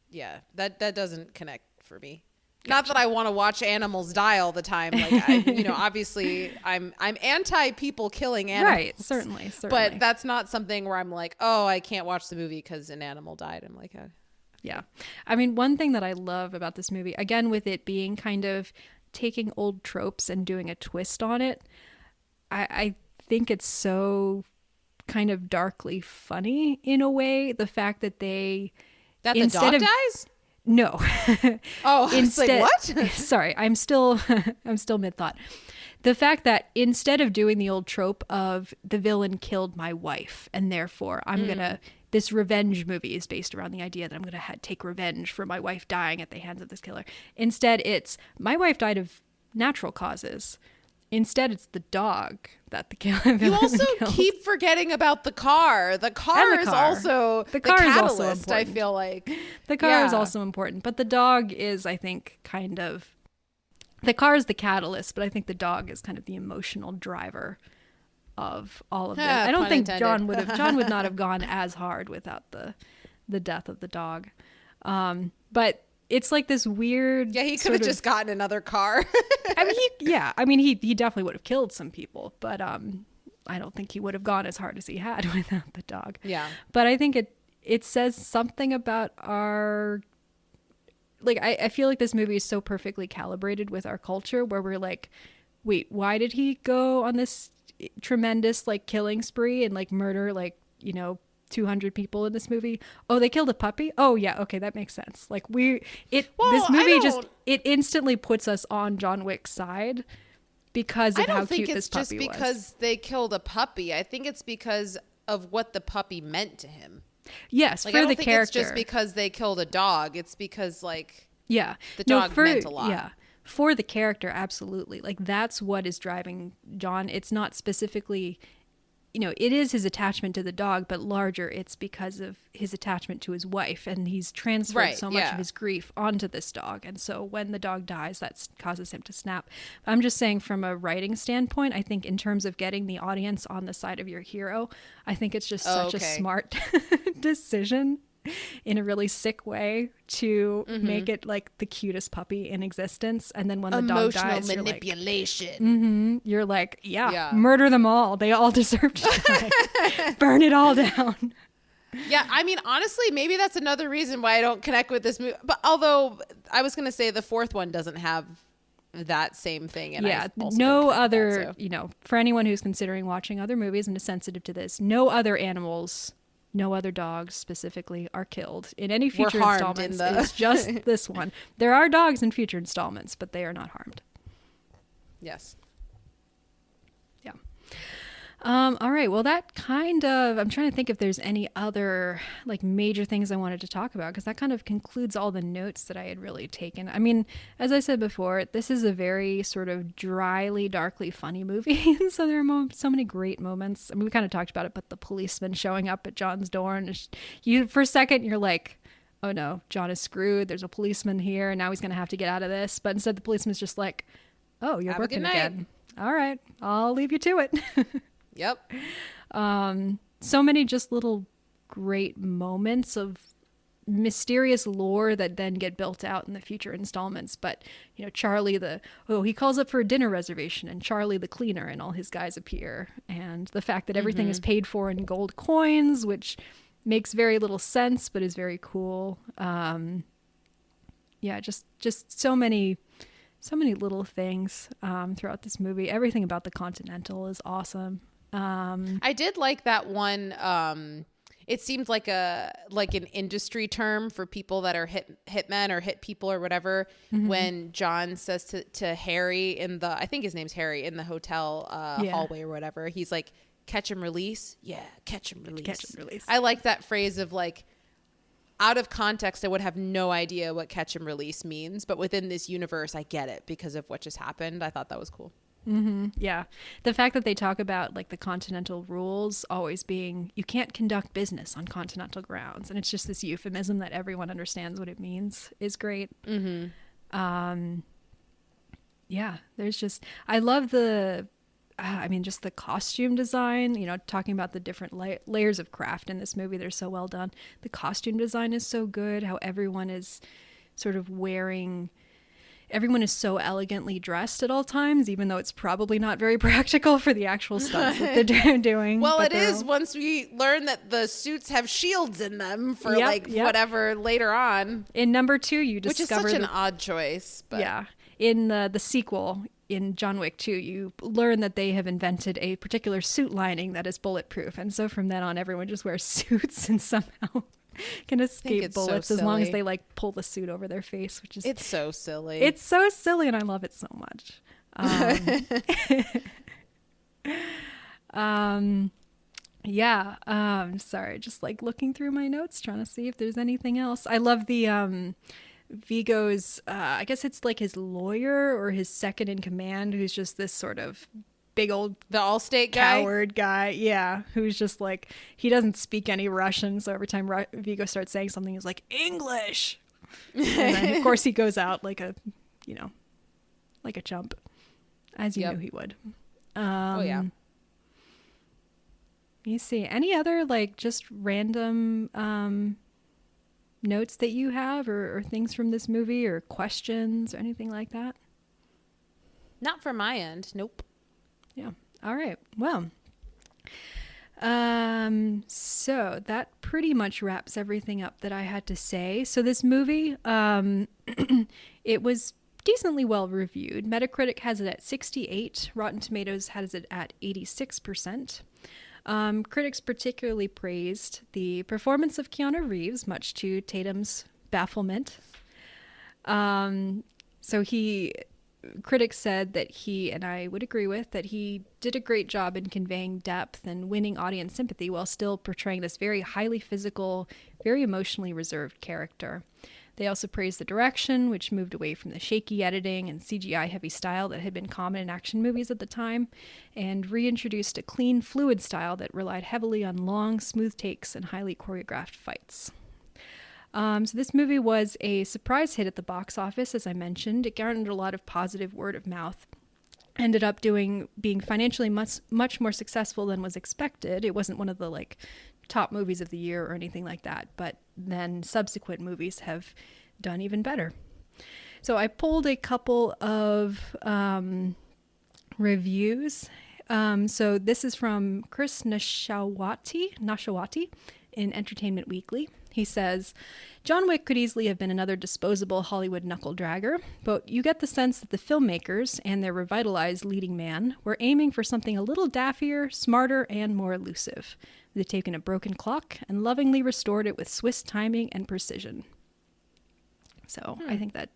Yeah, that doesn't connect for me. Gotcha. Not that I want to watch animals die all the time. Like, obviously I'm anti people killing animals. Right. Certainly. But that's not something where I'm like, oh, I can't watch the movie because an animal died. I'm like, oh. Yeah. I mean, one thing that I love about this movie, again, with it being kind of taking old tropes and doing a twist on it, I think it's so kind of darkly funny in a way. The fact that the dog dies? No. Oh, instead, like, what? Sorry, I'm still mid-thought. The fact that instead of doing the old trope of the villain killed my wife and therefore this revenge movie is based around the idea that I'm going to take revenge for my wife dying at the hands of this killer. Instead, it's my wife died of natural causes. Instead, it's the dog that the killer. You also keep forgetting about the car. The car is also the catalyst, I feel like. The car is also important. But the dog is, I think, kind of... The car is the catalyst, but I think the dog is kind of the emotional driver of all of this. I don't think John would not have gone as hard without the death of the dog. But it's like this weird... Yeah, he could have just gotten another car. I mean, he definitely would have killed some people, but I don't think he would have gone as hard as he had without the dog. Yeah. But I think it says something about our... Like, I feel like this movie is so perfectly calibrated with our culture where we're like, wait, why did he go on this tremendous, like, killing spree and, like, murder, like, 200 people in this movie? Oh, they killed a puppy? Oh yeah, okay, that makes sense. Like this movie it instantly puts us on John Wick's side because of how cute this puppy was. I don't think it's just because they killed a puppy. I think it's because of what the puppy meant to him. Yes, like, for I don't the think character. It's just because they killed a dog. It's because the dog meant a lot. Yeah. For the character, absolutely. Like, that's what is driving John. It's not specifically, it is his attachment to the dog, but larger, it's because of his attachment to his wife. And he's transferred so much of his grief onto this dog. And so when the dog dies, that causes him to snap. I'm just saying, from a writing standpoint, I think in terms of getting the audience on the side of your hero, I think it's just such a smart decision in a really sick way to make it like the cutest puppy in existence. And then when the dog dies, emotional manipulation. You're like, murder them all. They all deserve to die. Burn it all down. Yeah, I mean, honestly, maybe that's another reason why I don't connect with this movie. But although I was going to say the fourth one doesn't have that same thing. And Yeah, I also no don't connect other, that, so. you know, for anyone who's considering watching other movies and is sensitive to this, no other animals, no other dogs specifically are killed in any We're future harmed in installments. the- It's just this one. There are dogs in future installments, but they are not harmed. Yes. Yeah. All right. Well, that kind of, I'm trying to think if there's any other like major things I wanted to talk about, because that kind of concludes all the notes that I had really taken. I mean, as I said before, this is a very sort of dryly, darkly funny movie. So there are so many great moments. I mean, we kind of talked about it, but the policeman showing up at John's door, and you, for a second, you're like, oh no, John is screwed. There's a policeman here, and now he's going to have to get out of this. But instead, the policeman's just like, oh, you're Have a good working night. again. All right, I'll leave you to it. Yep. So many just little great moments of mysterious lore that then get built out in the future installments. But, you know, Charlie, he calls up for a dinner reservation, and Charlie the cleaner and all his guys appear. And the fact that everything is paid for in gold coins, which makes very little sense, but is very cool. Yeah, just so many little things throughout this movie. Everything about the Continental is awesome. I did like that one. It seemed like an industry term for people that are hitmen or hit people or whatever. When John says to Harry I think his name's Harry, in the hotel hallway or whatever, he's like, catch and release. Yeah, catch and release. Catch and release. I like that phrase of like, out of context, I would have no idea what catch and release means, but within this universe, I get it because of what just happened. I thought that was cool. Yeah. The fact that they talk about like the continental rules always being, you can't conduct business on continental grounds. And it's just this euphemism that everyone understands what it means is great. Yeah, there's just, I love just the costume design, you know, talking about the different layers of craft in this movie. They're so well done. The costume design is so good. How everyone is sort of everyone is so elegantly dressed at all times, even though it's probably not very practical for the actual stunts that they're doing. Well, it is once we learn that the suits have shields in them for whatever later on. In number 2, you which discover... Which is such an odd choice. But. Yeah. In the sequel, in John Wick 2, you learn that they have invented a particular suit lining that is bulletproof. And so from then on, everyone just wears suits and somehow... can escape bullets as long as they like pull the suit over their face, which is it's so silly. It's so silly, and I love it so much. Sorry, just like looking through my notes, trying to see if there's anything else. I love the Vigo's I guess it's like his lawyer or his second in command, who's just this sort of big old the Allstate guy, coward guy, who's just like, he doesn't speak any Russian, so every time Vigo starts saying something, he's like, English, and then of course he goes out like a chump, as you knew he would. You see any other like just random notes that you have or things from this movie or questions or anything like that? Not from my end. Nope. Yeah. All right. Well, so that pretty much wraps everything up that I had to say. So this movie, it was decently well reviewed. Metacritic has it at 68. Rotten Tomatoes has it at 86%. Critics particularly praised the performance of Keanu Reeves, much to Tatum's bafflement. Critics said that he, and I would agree with, that he did a great job in conveying depth and winning audience sympathy while still portraying this very highly physical, very emotionally reserved character. They also praised the direction, which moved away from the shaky editing and CGI-heavy style that had been common in action movies at the time, and reintroduced a clean, fluid style that relied heavily on long, smooth takes and highly choreographed fights. So this movie was a surprise hit at the box office, as I mentioned. It garnered a lot of positive word of mouth. Ended up being financially much more successful than was expected. It wasn't one of the like top movies of the year or anything like that, but then subsequent movies have done even better. So I pulled a couple of reviews. So this is from Chris Nashawati, in Entertainment Weekly. He says, John Wick could easily have been another disposable Hollywood knuckle-dragger, but you get the sense that the filmmakers and their revitalized leading man were aiming for something a little daffier, smarter, and more elusive. They've taken a broken clock and lovingly restored it with Swiss timing and precision. So I think that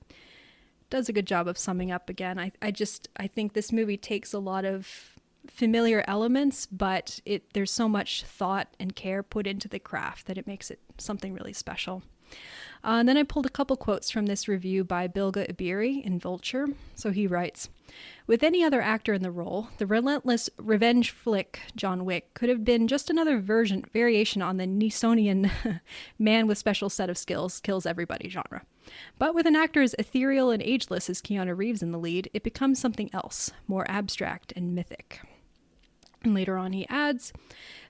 does a good job of summing up again. I think this movie takes a lot of familiar elements, but there's so much thought and care put into the craft that it makes it something really special. And then I pulled a couple quotes from this review by Bilge Ebiri in Vulture. So he writes, with any other actor in the role, the relentless revenge flick John Wick could have been just another variation on the Nixonian man with special set of skills kills everybody genre. But with an actor as ethereal and ageless as Keanu Reeves in the lead, it becomes something else, more abstract and mythic. And later on he adds,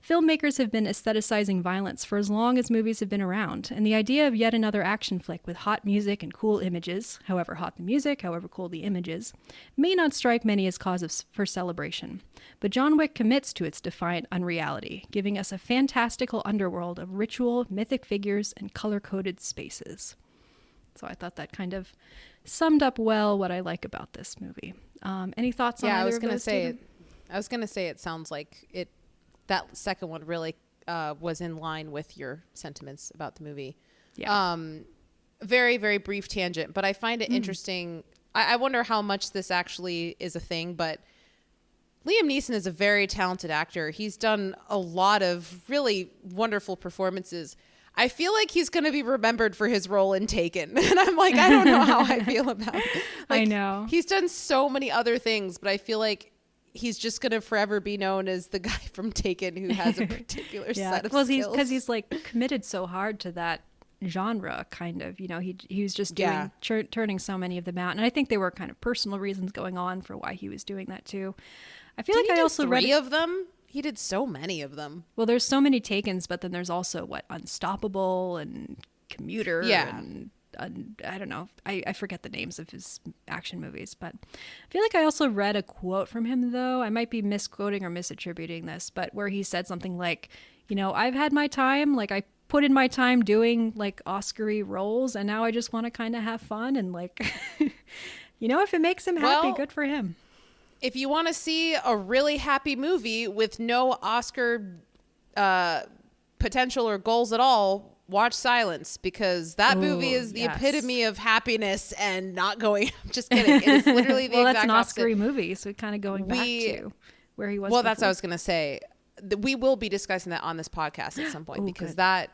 filmmakers have been aestheticizing violence for as long as movies have been around, and the idea of yet another action flick with hot music and cool images, however hot the music, however cool the images, may not strike many as cause for celebration. But John Wick commits to its defiant unreality, giving us a fantastical underworld of ritual, mythic figures, and color-coded spaces. So I thought that kind of summed up well what I like about this movie. Any thoughts on either of those? I was going to say it sounds like that second one really was in line with your sentiments about the movie. Yeah. Very, very brief tangent, but I find it interesting. I wonder how much this actually is a thing, but Liam Neeson is a very talented actor. He's done a lot of really wonderful performances. I feel like he's going to be remembered for his role in Taken. And I'm like, I don't know how I feel about it. Like, I know. He's done so many other things, but I feel like he's just going to forever be known as the guy from Taken who has a particular set of skills. Well, because he's like committed so hard to that genre, kind of. You know, he was just doing turning so many of them out. And I think there were kind of personal reasons going on for why he was doing that too. I feel like I also read three of them. He did so many of them. Well, there's so many Takens, but then there's also Unstoppable and Commuter. Yeah. And I don't know. I forget the names of his action movies, but I feel like I also read a quote from him, though. I might be misquoting or misattributing this, but where he said something like, you know, I've had my time. Like, I put in my time doing like Oscar-y roles, and now I just want to kind of have fun and like, you know, if it makes him happy, good for him. If you want to see a really happy movie with no Oscar potential or goals at all, watch Silence, because that movie is the epitome of happiness and not going. Just kidding. It's literally the exact that's an opposite. Oscar-y movie, so kind of going back to where he was. Well, that's what I was going to say. We will be discussing that on this podcast at some point because that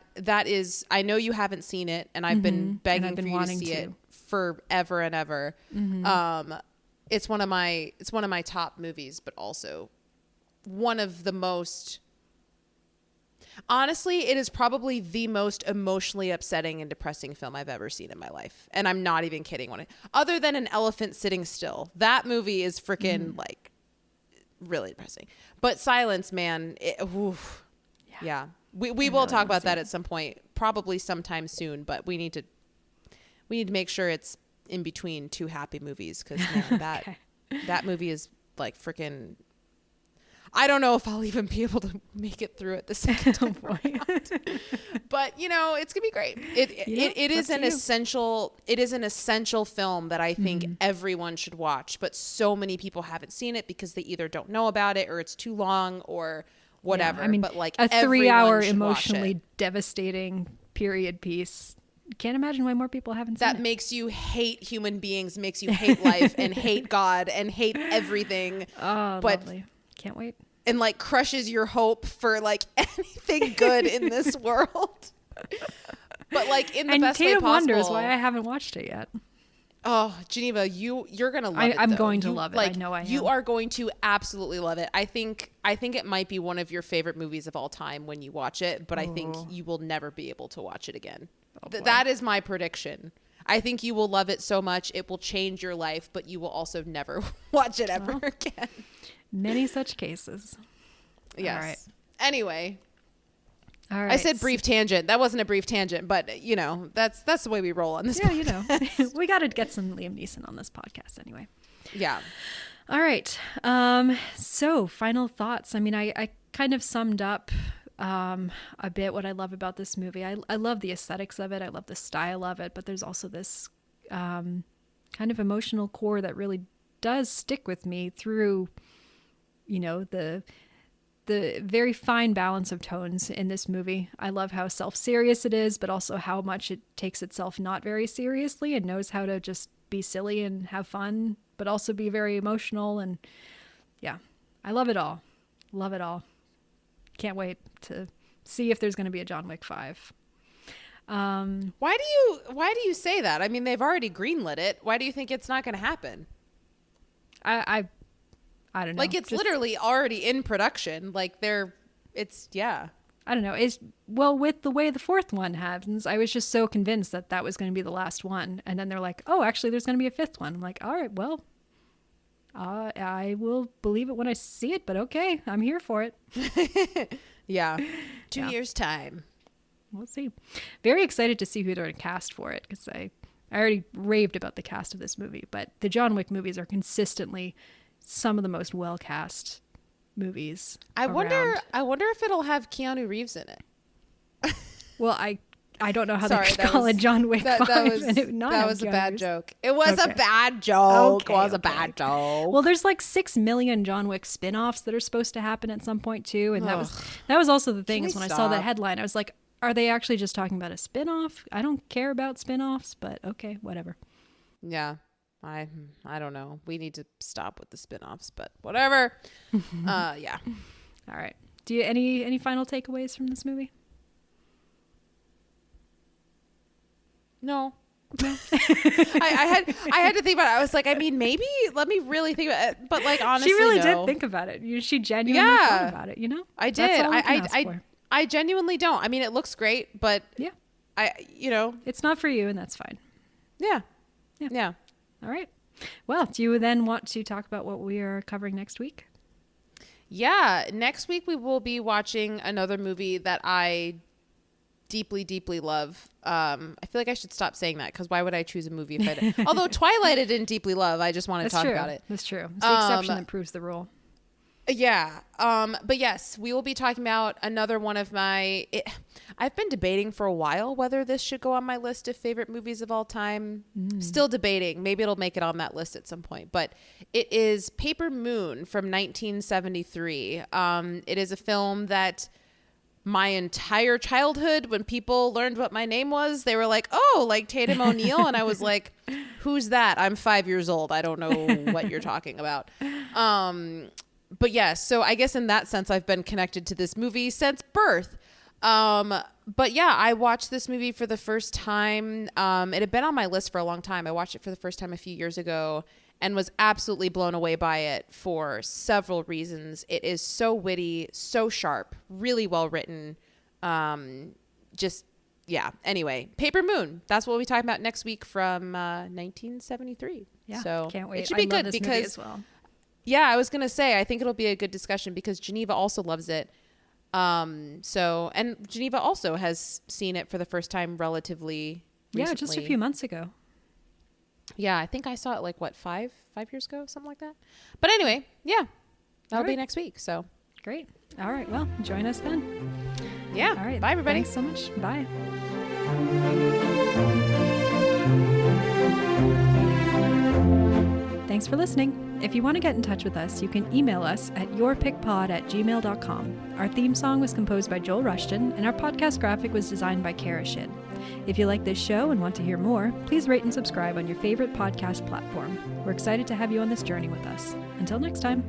is. I know you haven't seen it, and I've been begging for you to see it forever and ever. It's one of my top movies, but also one of the most. Honestly, it is probably the most emotionally upsetting and depressing film I've ever seen in my life, and I'm not even kidding. Other than An Elephant Sitting Still, that movie is freaking like really depressing. But Silence, man, yeah. We will talk about that at some point, probably sometime soon. But we need to make sure it's in between two happy movies, because that movie is like freaking. I don't know if I'll even be able to make it through it the second time around. But you know, it's gonna be great. It is an essential film that I think everyone should watch, but so many people haven't seen it because they either don't know about it or it's too long or whatever. I mean, but like a 3-hour emotionally devastating period piece. Can't imagine why more people haven't seen it. That makes you hate human beings, makes you hate life and hate God and hate everything. Oh, lovely. Can't wait. And like crushes your hope for like anything good in this world. But like in the best way possible. And Tatum wonders why I haven't watched it yet. Oh, Geneva, you're gonna love it. I'm going to love it. Like, I know I am. You are going to absolutely love it. I think it might be one of your favorite movies of all time when you watch it, but I think you will never be able to watch it again. That is my prediction. I think you will love it so much it will change your life, but you will also never watch it ever again. Many such cases. Yes. All right. Anyway. All right. I said brief tangent. That wasn't a brief tangent, but you know, that's the way we roll on this podcast. You know. We got to get some Liam Neeson on this podcast anyway. Yeah. All right. So final thoughts. I mean, I kind of summed up a bit what I love about this movie. I love the aesthetics of it. I love the style of it, but there's also this kind of emotional core that really does stick with me through, the very fine balance of tones in this movie. I love how self-serious it is, but also how much it takes itself not very seriously and knows how to just be silly and have fun, but also be very emotional. And yeah, I love it all. Love it all. Can't wait to see if there's going to be a John Wick 5. Why do you say that? I mean, they've already greenlit it. Why do you think it's not going to happen? I don't know. Like, it's literally already in production. Like, I don't know. Well, with the way the fourth one happens, I was just so convinced that was going to be the last one. And then they're like, oh, actually, there's going to be a fifth one. I'm like, all right, well, I will believe it when I see it, but okay, I'm here for it. Yeah. 2 years' time. We'll see. Very excited to see who they're going to cast for it, because I already raved about the cast of this movie, but the John Wick movies are consistently some of the most well-cast movies I around. wonder if it'll have Keanu Reeves in it. Well, I don't know how they could call it John Wick 5 and it not that was a Keanu bad Reeves. joke. It was a bad joke. Okay, It was a bad joke. Well, there's like 6 million John Wick spin-offs that are supposed to happen at some point too, and that was also the thing, is when I saw that headline, I was like, are they actually just talking about a spin-off? I don't care about spin-offs, but okay, whatever. Yeah. I don't know. We need to stop with the spin-offs, but whatever. Yeah. All right. Do you any final takeaways from this movie? No. I had to think about it. I was like, I mean, maybe let me really think about it. But like, honestly, she really no. did think about it. She genuinely thought about it. I did. That's all we can ask for. I genuinely don't. I mean, it looks great, but yeah, it's not for you, and that's fine. Yeah. All right. Well, do you then want to talk about what we are covering next week? Yeah. Next week, we will be watching another movie that I deeply, deeply love. I feel like I should stop saying that, because why would I choose a movie if I didn't? Although Twilight I didn't deeply love. I just want to talk about it. That's true. It's the exception that proves the rule. Yeah. But yes, we will be talking about another one of I've been debating for a while whether this should go on my list of favorite movies of all time. Still debating. Maybe it'll make it on that list at some point, but it is Paper Moon from 1973. It is a film that my entire childhood, when people learned what my name was, they were like, oh, like Tatum O'Neal. And I was like, who's that? I'm 5 years old. I don't know what you're talking about. But yeah, so I guess in that sense, I've been connected to this movie since birth. But yeah, I watched this movie for the first time. It had been on my list for a long time. I watched it for the first time a few years ago and was absolutely blown away by it for several reasons. It is so witty, so sharp, really well written. Anyway, Paper Moon. That's what we'll be talking about next week from 1973. Yeah, so can't wait. It should be good because as well. Yeah, I was gonna say I think it'll be a good discussion because Geneva also loves it. And Geneva also has seen it for the first time relatively recently. Yeah, just a few months ago. Yeah, I think I saw it like what, 5 years ago, something like that. But anyway, yeah, that'll be next week. So great. All right. Well, join us then. Yeah. All right. Bye, everybody. Thanks so much. Bye. Thanks for listening. If you want to get in touch with us, you can email us at yourpickpod@gmail.com. Our theme song was composed by Joel Rushton, and our podcast graphic was designed by Kara Shin. If you like this show and want to hear more, please rate and subscribe on your favorite podcast platform. We're excited to have you on this journey with us. Until next time.